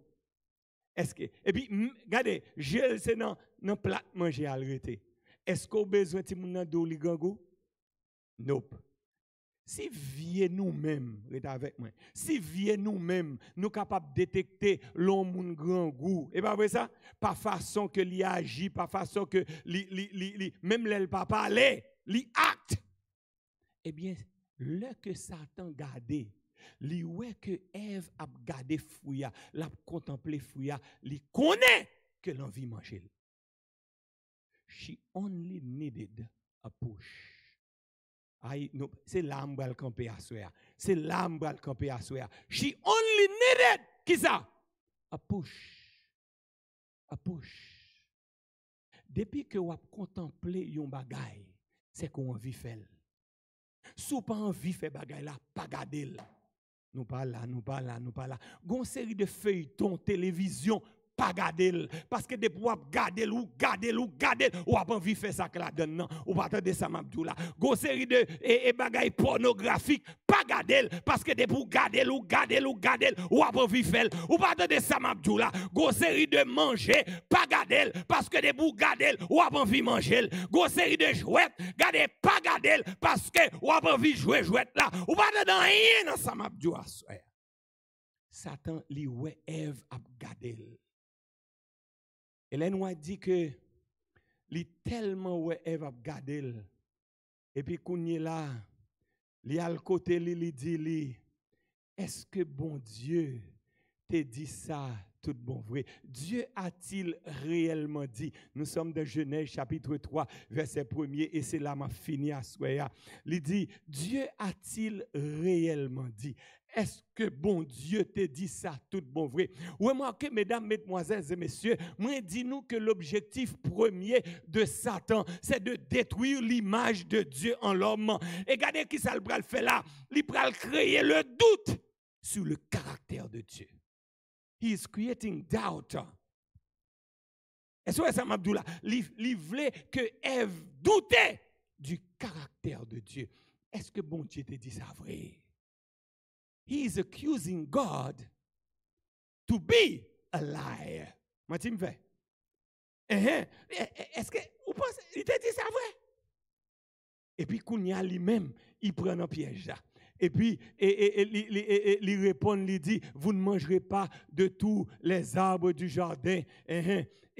Est-ce que et puis regardez, gel c'est dans plat manger à l'arrêter. Est-ce qu'on a besoin de moun nan do li gangou? Nope. Si vieux nous-mêmes, rete avec moi. Si vieux nous-mêmes, nous capables de détecter l'homme moun grand goût. Et pas vrai ça? Pas façon que li agit, pas façon que même l'elle pas parler, li acte. Eh bien, le que Satan gardé, li ouais que Ève a gardé fouya, l'a contemplé fouya, li connaît que l'envie manger. She only needed a push. No, c'est l'âme qui va camper à soi. C'est l'âme qui va camper à soi. She only needed, qui ça? A push. A push. Depuis que vous contemplez yon bagay, c'est qu'on envie faire. Si vous pas envie faire bagay là, pas garder. Nous pas là, nous pas là, nous pas là. Gon série de feuilletons, télévision, pas garder parce que depuis ou garder ou pas envie faire ça que la donne non ou pas attendre ça m'abdou là go série de et bagaille pornographique pas garder parce que depuis garder ou pas envie faire ou pas attendre ça m'abdou là go série de manger pas garder parce que depuis garder ou pas envie manger go série de jouets garder pas garder parce que ou pas envie jouer jouet là ou pas attendre rien dans ça m'abdou à Satan li ouais Ève a garder. Hélène a dit que li tellement ouais Ève a gardé et puis kounye là li al côté li dit est-ce que bon Dieu te dit ça tout bon vrai? Dieu a-t-il réellement dit? Nous sommes dans Genèse chapitre 3 verset 1er et c'est là m'a fini à soya. Il dit Dieu a-t-il réellement dit? Est-ce que bon Dieu te dit ça tout bon vrai? Remarquez, mesdames, mesdemoiselles et messieurs, moi dis-nous que l'objectif premier de Satan, c'est de détruire l'image de Dieu en l'homme. Et regardez qui ça le bral fait là. Il bral créer le doute sur le caractère de Dieu. He is creating doubt. Est-ce que ça m'a dit là? Il voulait que Ève doutait du caractère de Dieu. Est-ce que bon Dieu te dit ça vrai? He is accusing God to be a liar. Moi, tu me fais. Est-ce que vous pensez, il te dit ça vrai? Et puis, Kounia lui-même, il prend un piège. Et puis, il répond, il dit, vous ne mangerez pas de tous les arbres du jardin.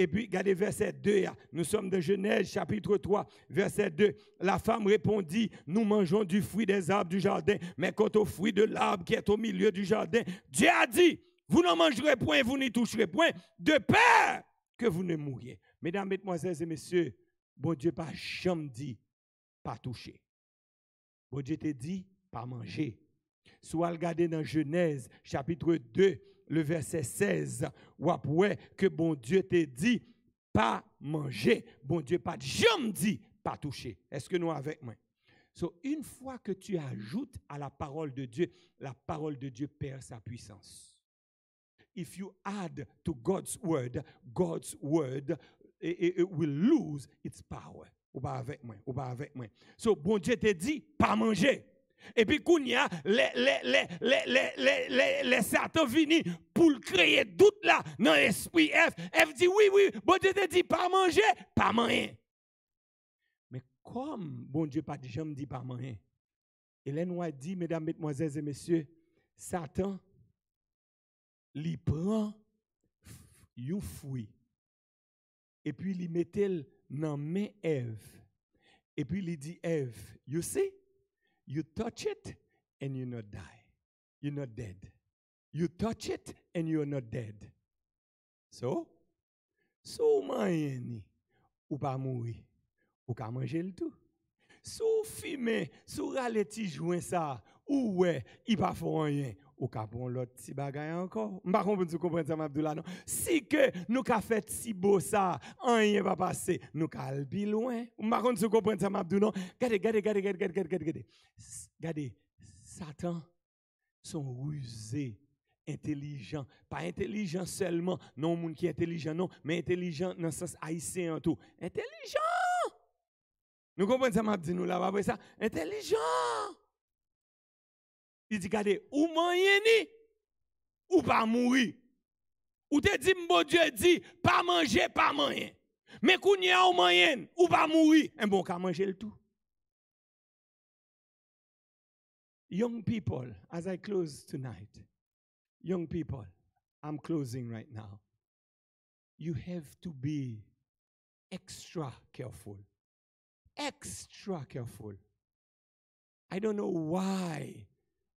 Et puis, regardez verset 2, nous sommes de Genèse chapitre 3, verset 2. La femme répondit, nous mangeons du fruit des arbres du jardin, mais quant au fruit de l'arbre qui est au milieu du jardin, Dieu a dit, vous n'en mangerez point, vous n'y toucherez point, de peur que vous ne mouriez. Mesdames, mesdemoiselles et messieurs, bon Dieu pas jamais dit, pas toucher. Bon Dieu te dit, pas manger. Soit regardez dans Genèse chapitre 2, le verset 16, ou après que bon Dieu te dit pas manger. Bon Dieu pas jamais dit pas toucher. Est-ce que nous avec moi? So, une fois que tu ajoutes à la parole de Dieu perd sa puissance. if you add to God's word it will lose its power. Ou pas avec moi, ou pas avec moi. So, bon Dieu te dit, pas manger. Et puis, kounya, les Satan vini pour créer doute là dans l'esprit F. F dit, oui, bon Dieu te dit, pas manger, pas manger. Mais comme bon Dieu pas dit, je me dis pas manger. Hélène White dit, mesdames, mesdemoiselles et messieurs, Satan, il prend un fruit. Et puis, il mettait dans main Ève. Et puis, il dit, Ève, you see, you touch it and you not die. You're not dead. You touch it and you're not dead. So manger, ou pas mourir. Ou pas manger le tout. Sou fumer, sou rale ti joint ça, ou ouais, il pas faut rien. Ou ka prend l'autre petit bagay encore. M'pa comprendre si comprendre ça m'Abdoula non. Si que nous ka fait si beau ça, rien va passer, nous ka albi loin. M'pa comprendre si comprendre ça m'Abdoula non. Regardez, Satan sont rusés, intelligents, pas intelligents seulement, non monde qui est intelligent non, mais intelligent dans le sens haïtien en tout. Intelligent. Nous comprenons ça m'Abdoula nous là après ça, intelligent. Il dit, regardez, ou manger ni, ou pas mourir. Ou te dit, bon Dieu dit, pas manger, pas manger. Mais qu'on y a ou manger, ou pas mourir, un bon qu'à manger le tout. Young people, as I close tonight, young people, I'm closing right now. You have to be extra careful. Extra careful. I don't know why.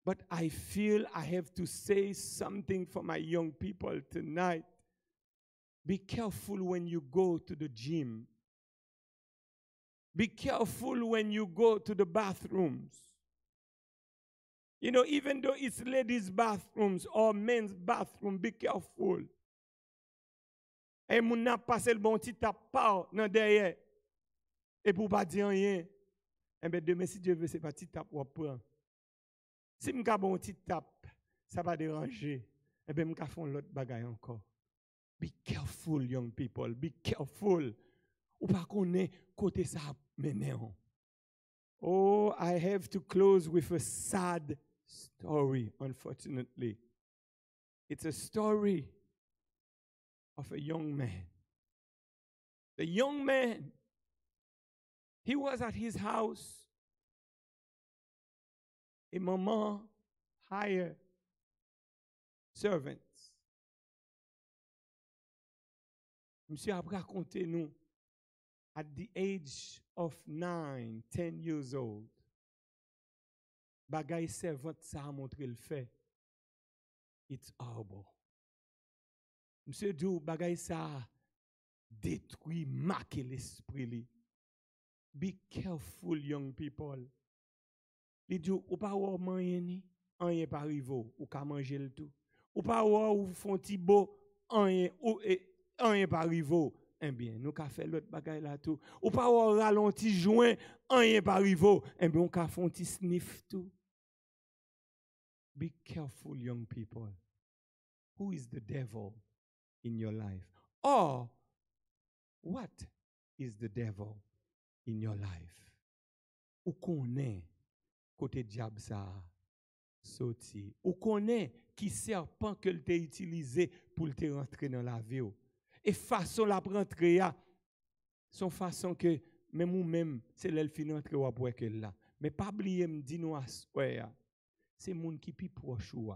But I feel I have to say something for my young people tonight. Be careful when you go to the gym. Be careful when you go to the bathrooms. You know, even though it's ladies' bathrooms or men's bathroom, be careful. Et moun n'a passé le bon petit tap dans derrière. Et pour pas dire rien. Eh bien, demain, si Dieu veut, c'est pas petit tap ou prendre. Si je bon petit tape, ça va déranger. Eh bien, je vais faire l'autre bagaille encore. Be careful, young people. Be careful. Ou pas qu'on est côté ça maintenant. Oh, I have to close with a sad story, unfortunately. It's a story of a young man. The young man, he was at his house. Et maman hired servants. Monsieur a raconté nous, at the age of 9, 10 years old, bagay servant ça a montré le fait. It's horrible. Monsieur dit, bagay ça détruit, marqué l'esprit li. Be careful, young people. Il dit, ou pas ou manger ni, rien pas arrivé, ou ka manger le tout. Ou pas ou font ti beau, rien pas arrivé. Eh bien, nous ka fait l'autre bagay là tout. Ou pas ou ralenti joint, rien pas arrivé. Eh bien, on ka font ti sniff tout. Be careful, young people. Who is the devil in your life? Or, what is the devil in your life? Ou connaît côté diable ça sorti. Ou connaît qui serpent que t'a utilisé pour te rentrer dans la vie. Et façon la rentrer son façon que même ou même c'est l'elle fin rentrer ou après que là. Mais pas oublier me dit nous c'est monde qui plus proche ou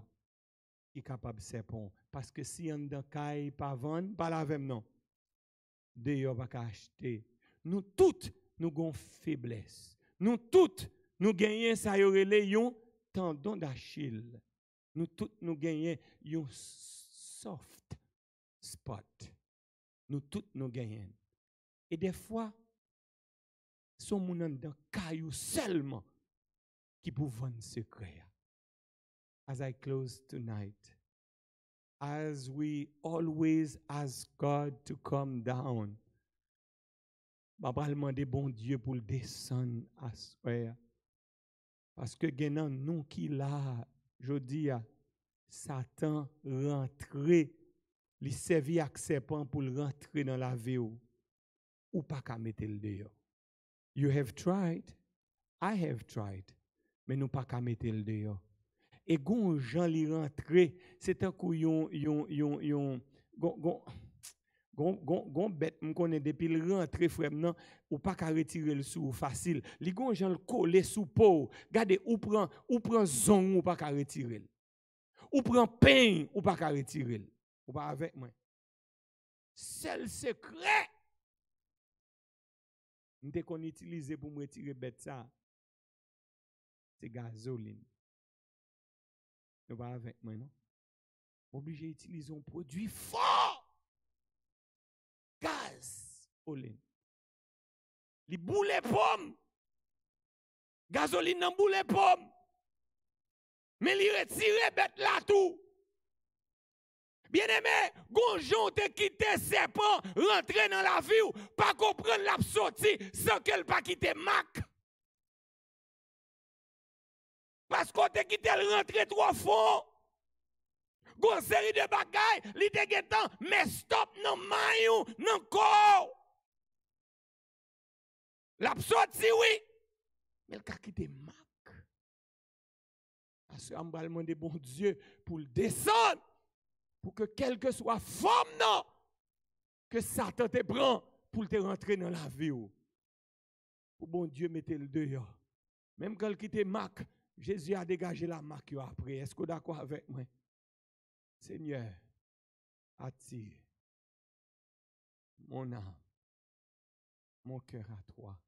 qui capable serpent parce que si en dans caille pas vendre pas la même non. D'ailleurs pas acheter. Nous toutes nous avons faiblesse. Nous toutes nous gagnons ça y aurait un tendon d'Achille. Nous toutes nous gagnons un soft spot. Nous toutes nous gagnons. Et des fois, son moun dans caillou seulement qui peut vendre secret. As I close tonight, as we always ask God to come down, Baba demander bon Dieu pour le descendre à soi. Parce que genan nous qui là, je dis, Satan rentrer, li servi ak serpent pour rentrer dans la vie ou pas qu'à mettre le dehors. You have tried, I have tried, mais nous pas qu'à mettre le dehors. Et gon Jean li rentrer, c'est un coup gon bête me connaît depuis le rentrer frère non ou pas qu'à retirer le sou facile. Li gon Jean le coller sous peau. Regardez ou prend zon ou pas qu'à retirer. Ou prend pain ou pas qu'à retirer. Ou pas avec moi. Seul secret m'te qu'on utilise pour me retirer bête ça. C'est gasoline. Ou pas avec moi non. Obligé d'utiliser un produit fort. Gaz, Olin. Li boule pomme. Gasoline nan boule pomme. Mais li retire bête là tout. Bien aimé, gonjon te quitté serpent, rentrer dans la vie ou pas comprendre la sortie sans qu'elle pas quitter Mac. Parce qu'on te quitté rentrer trop fort. Gon série de bagailles, li te getan, mais stop non maillon, non corps. La sortie oui. Mais le ka quitté Mac. Parce que on va demander bon Dieu pour le descendre. Pour que quelle que soit forme non, que Satan te prend pour te rentrer dans la vie. Pour bon Dieu mette le dehors. Même quand il quitte Mac, Jésus a dégagé la Mac après. Est-ce que vous êtes d'accord avec moi? Seigneur, attire mon âme, mon cœur à toi.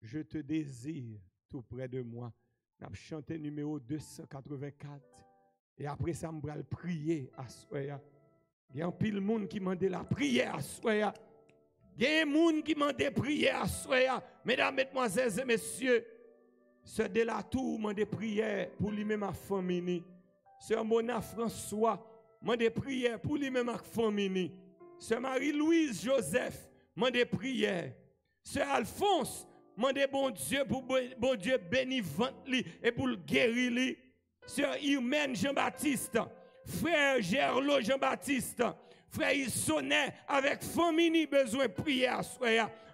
Je te désire tout près de moi. On a chanté numéro 284. Et après ça, je vais prier à soya. Il y a un pile de monde qui m'a demandé la prière à soya. Il y a un monde qui m'a demandé prière à soya. Mesdames, mesdemoiselles et messieurs, ce de la tour m'a demandé prière pour lui-même ma famille. Sœur Mona François m'a demandé prière pour lui-même ma famille. Sœur Marie-Louise Joseph m'a demandé prière. Sœur Alphonse m'a demandé bon Dieu pour bon Dieu bénir et pour le guérir. Sœur Irmène Jean-Baptiste, frère Gerlo Jean-Baptiste, frère Issonet avec famille besoin de prière,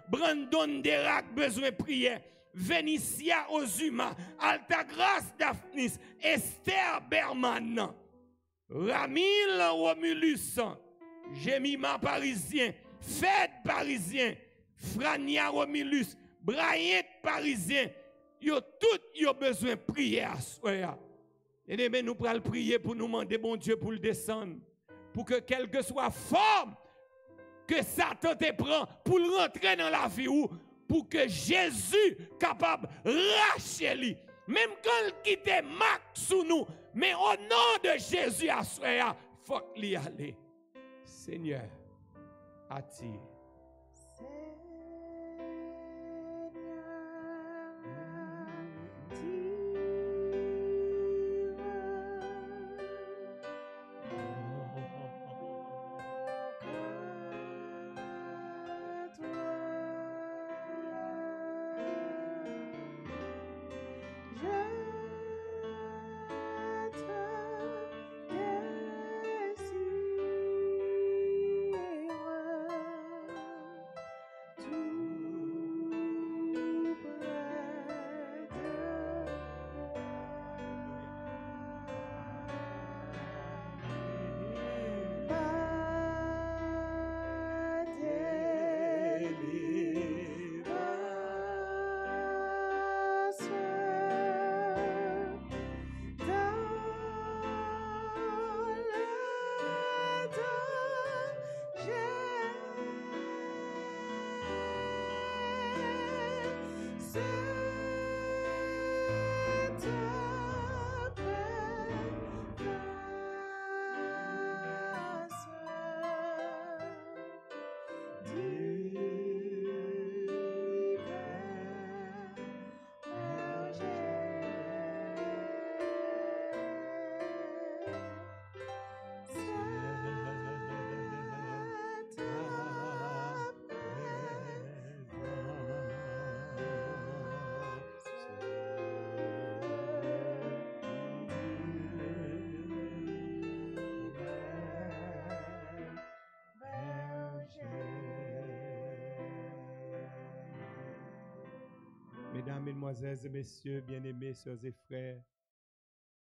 Brandon Derac besoin de prière, Vénitia Ozuma, Altagrace Daphnis, Esther Berman, Ramil Romulus, Jemima Parisien, Fed Parisien, Frania Romulus, Bryant Parisien, yo tout yo besoin de prière, et bien, nous pourrons prier pour nous demander, bon Dieu, pour le descendre. Pour que quelle que soit forme que Satan te prend pour rentrer dans la vie ou pour que Jésus capable de racher lui. Même quand il quitte Mac sous nous, mais au nom de Jésus, à soi, il faut qu'il y aller. Seigneur, attire. Mesdames, Mesdemoiselles et Messieurs, bien-aimés, sœurs et frères,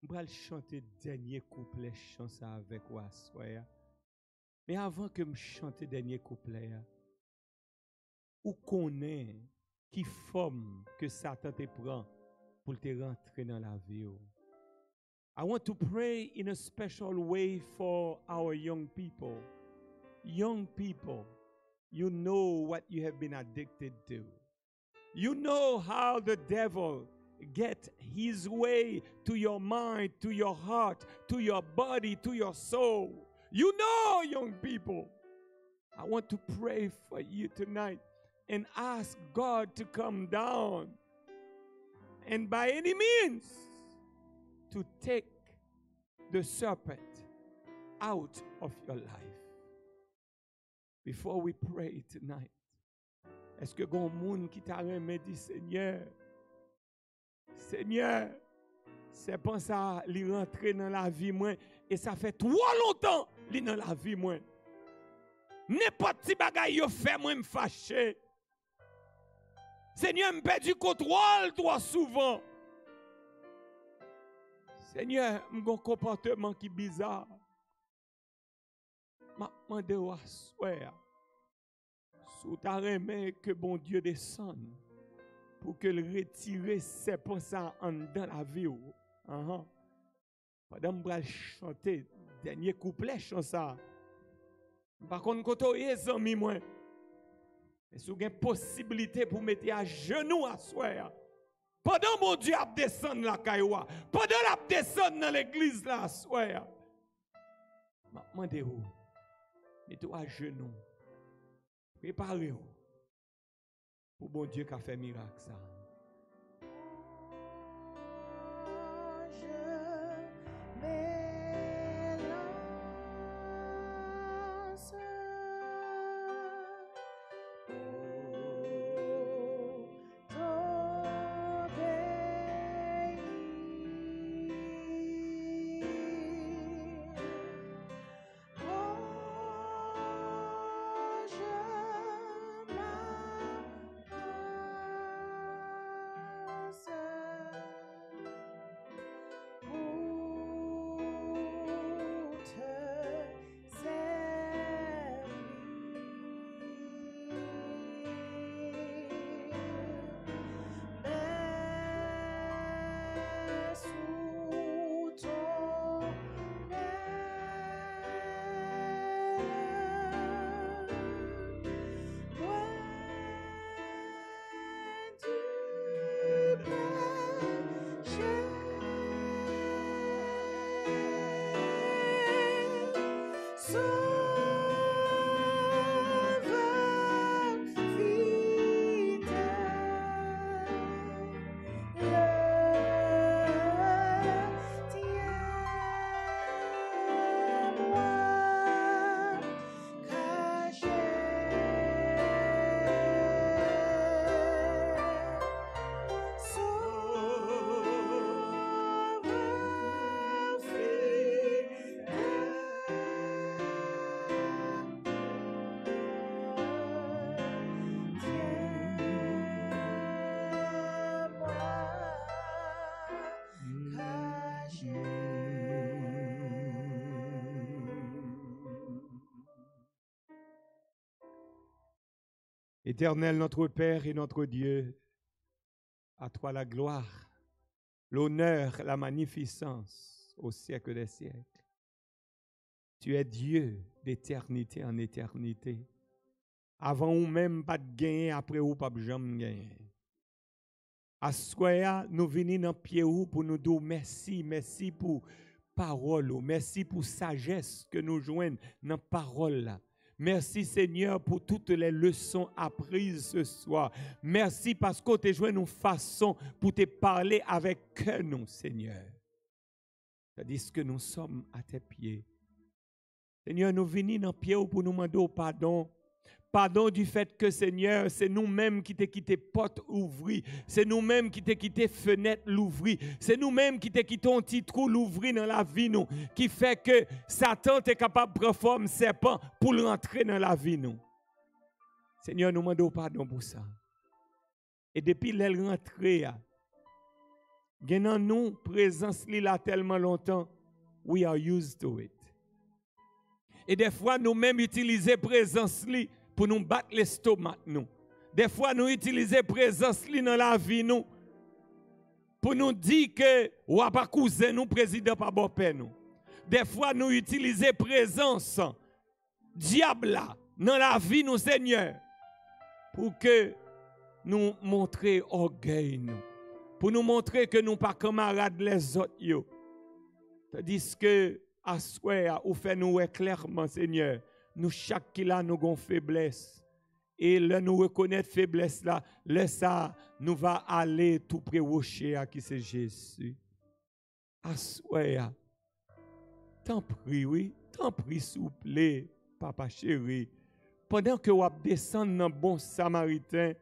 on va chanter dernier couplet chant avec vous à soir. Mais avant que je chante dernier couplet, ou connaît qui forme que Satan te prend pour te rentrer dans la vie. I want to pray in a special way for our young people. Young people, you know what you have been addicted to. You know how the devil get his way to your mind, to your heart, to your body, to your soul. You know, young people. I want to pray for you tonight and ask God to come down and by any means to take the serpent out of your life. Before we pray tonight, est-ce que gon moun qui t'a remis dit Seigneur, Seigneur, c'est pas ça li rentrer dans la vie moi et ça fait trop longtemps li dans la vie moi. N'importe si bagay yo fait moi me fâché. Seigneur, me perdu contrôle trop souvent. Seigneur, mon comportement qui bizarre. M'a demandé à soir. Sous ta remet que bon Dieu descende pour que le retire ses pensées en dans la vie. Pendant que je chanter dernier couplet chant ça. Par contre quand on est amis moi. Mais si vous avez une possibilité pour mettre à genoux à soir. Pendant mon Dieu a descendre la cailloua, pendant la descendre dans l'église là soir. Demandez-vous, mettez-vous à genoux. Préparez-vous pour bon Dieu qui a fait miracle ça. Éternel notre Père et notre Dieu, à toi la gloire, l'honneur, la magnificence au siècle des siècles. Tu es Dieu d'éternité en éternité. Avant ou même pas de gagner, après ou pas de jamais gagner. À soya, nous venons dans pied ou pour nous dire merci, merci pour parole, merci pour sagesse que nous joignons dans parole là. Merci Seigneur pour toutes les leçons apprises ce soir. Merci parce que tu as joué une façon pour te parler avec nous, Seigneur. C'est-à-dire que nous sommes à tes pieds. Seigneur, nous venons dans pied pour nous demander pardon. Pardon du fait que, Seigneur, c'est nous-mêmes qui t'ai quitté porte ouvrie. C'est nous-mêmes qui t'ai quitté fenêtre l'ouvrie. C'est nous-mêmes qui t'ai quitté un petit trou l'ouvri dans la vie, nous. Qui fait que Satan est capable de prendre forme serpent pour rentrer dans la vie, nous. Seigneur, nous demandons pardon pour ça. Et depuis l'elle rentrée, nous présence li là tellement longtemps, we are used to it. Et des fois, nous même utiliser présence li pour nous battre l'estomac nous. Des fois, nous utiliser présence li dans la vie nous pour nous dire que ou pas cousin nous président pas bon père nous. Des fois, nous utiliser présence diable là dans la vie nous Seigneur pour que nous montrer orgueil nous, pour nous montrer que nous pas camarades les autres yo. Tandis que à soir ou fait nous clairement Seigneur, nous chaque qui là nous avons faiblesse et là nous reconnaître faiblesse là, laisse ça nous va aller tout près rocher à qui c'est Jésus. À soir tant prie oui, tant prie s'il vous plaît papa chéri, pendant que vous descendez dans bon samaritain,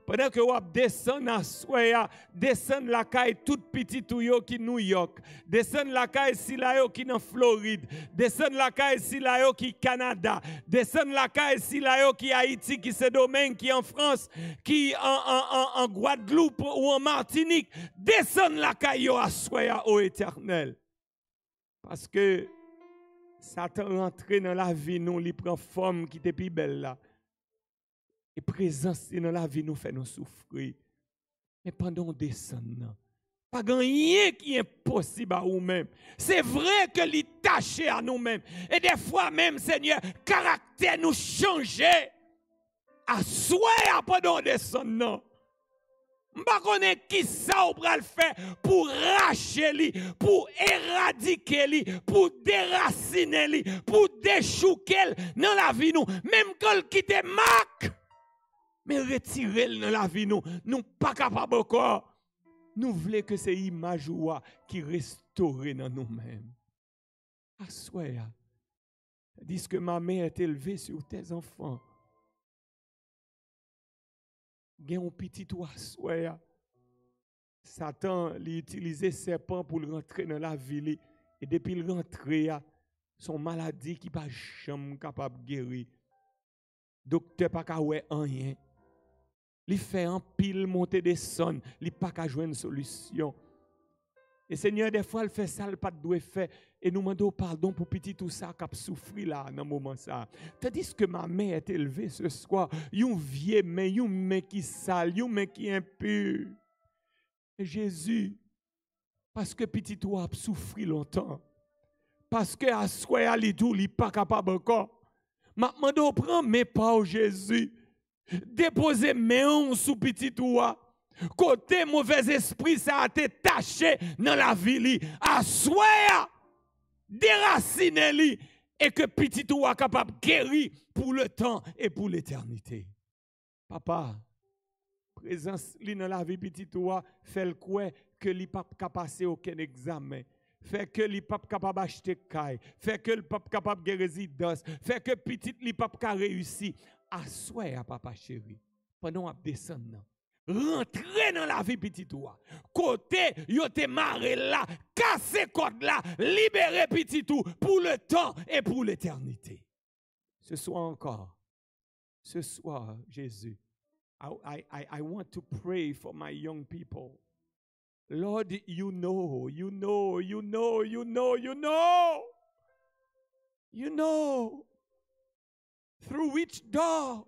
pendant que vous descendez à Soya, descendez la caille toute petite qui New York, descendez la caille si la qui en Floride, descendez la caille si la qui Canada, descendez la caille si la qui Haïti, qui c'est domaine, qui en France, qui en Guadeloupe ou en Martinique, descendez la caille à Soya au Éternel. Parce que Satan rentre dans la vie, nous, il prend forme qui était plus belle là. Et présence dans la vie nous fait nous souffrir. Mais pendant qu'on descend, pas rien qui est impossible à nous-mêmes. C'est vrai que l'il taché à nous-mêmes. Et des fois même, Seigneur, caractère nous changer. À soi pendant qu'on descend. Je ne sais pas qui ça on va le faire pour racher lui, pour éradiquer lui, pour déraciner lui, pour déchouquer dans la vie nous. Même quand il quitte Marc, mais retirer dans la vie nous, nous pas capable encore. Nous voulons que ces images qui restaurent dans nous-mêmes. Assoya, dis que ma mère est élevée sur tes enfants. Gen un petit oiseau. Satan utilisait serpent pour rentrer dans la ville et depuis le rentrer son maladie qui pas jamais capable de guérir. Docteur pas ka ouais rien. Il fait un pile monter des sons, il pas ka joindre une solution. Et Seigneur des fois il fait ça il pas doit faire et nous demandons pardon pour petit tout ça qui a souffri là dans moment ça. Tandis que ma mère est élevée ce soir, une vieille main, une main qui sale, une main qui impure. Et Jésus, parce que petit tout a souffri longtemps, parce que à soi il tout il pas capable encore. M'a demandé prendre mes pas Jésus, déposer main sous petit tout. Côté mauvais esprit, ça a été taché dans la vie. Assoya, déraciner et que petit ou soit capable de guérir pour le temps et pour l'éternité. Papa, présence dans la vie petit ou fait le quoi que li pas capable passer aucun examen. Fait que li pas capable acheter caille, fait que li pas capable de résidence, fait que petit li pas réussi. Assoya papa chéri, pendant qu'on descend. Rentrer dans la vie petit toi. Côté, yo te marre là, casser code là, libérer petit tout pour le temps et pour l'éternité. Ce soir encore, ce soir, Jésus, I want to pray for my young people. Lord, you know. You know through which door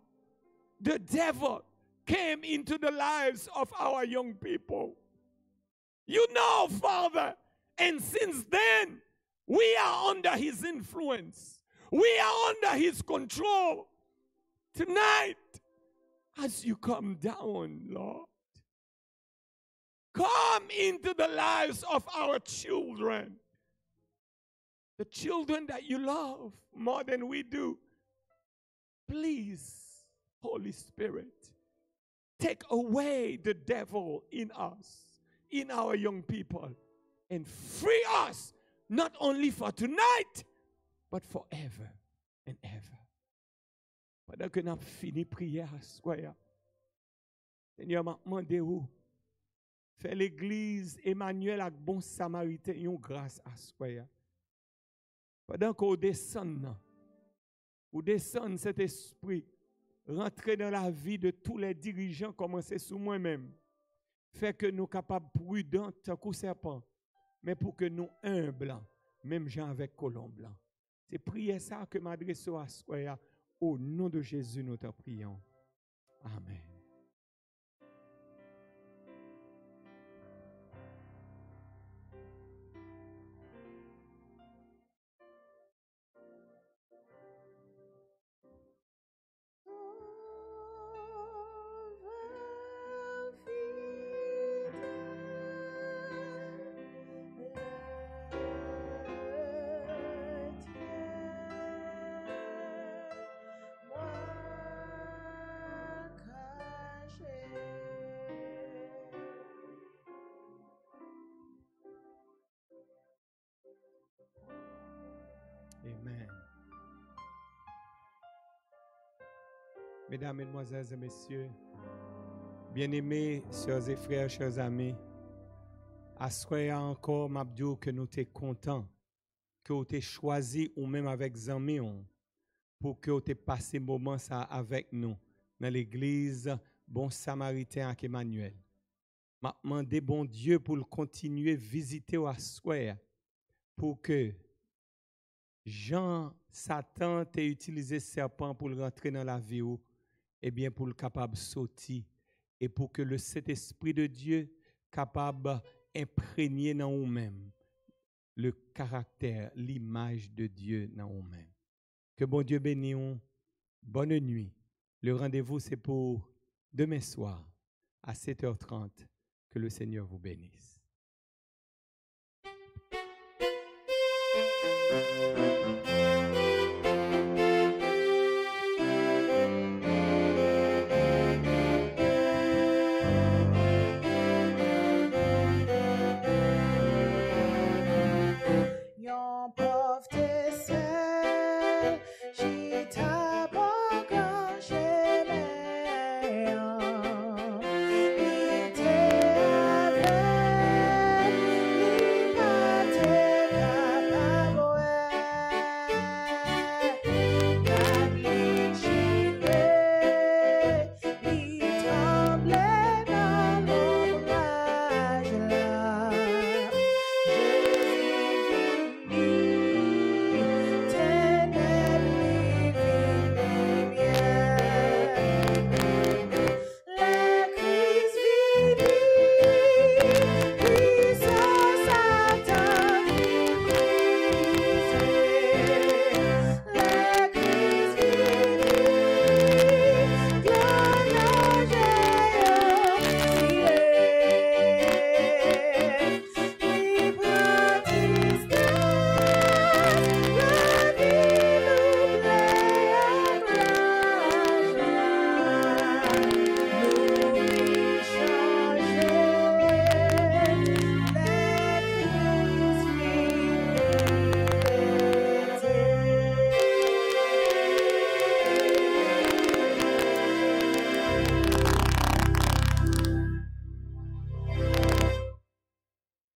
the devil came into the lives of our young people. You know, Father, and since then, we are under his influence. We are under his control. Tonight, as you come down, Lord, come into the lives of our children. The children that you love more than we do. Please, Holy Spirit, take away the devil in us, in our young people, and free us, not only for tonight, but forever and ever. Pendant que nous avons fini prière à soir, Seigneur m'a demandé où faire l'église Emmanuel avec bon samaritain une grâce à soir. Pendant qu'on descend cet esprit rentrer dans la vie de tous les dirigeants, commencer sous moi-même. Fait que nous capables prudents, tant qu'au serpent, mais pour que nous humbles, même gens avec colombe blanc. C'est prier ça que m'adresse à soi. Au nom de Jésus, nous te prions. Amen. Amen. Mesdames, Mesdemoiselles et Messieurs, bien-aimés, sœurs et frères, chers amis, à ce encore, m'a dit que nous sommes contents, que vous avez choisi ou même avec amis pour que vous ayez passé moment ça avec nous dans l'église Bon Samaritain avec Emmanuel. M'a demandé bon Dieu pour le continuer à visiter au soir pour que Jean, Satan, t'a utilisé serpent pour rentrer dans la vie, et bien pour le capable sortir et pour que le Saint-Esprit de Dieu capable imprégner dans nous-mêmes le caractère, l'image de Dieu dans nous-mêmes. Que bon Dieu bénisse. Bonne nuit. Le rendez-vous c'est pour demain soir à 7h30. Que le Seigneur vous bénisse.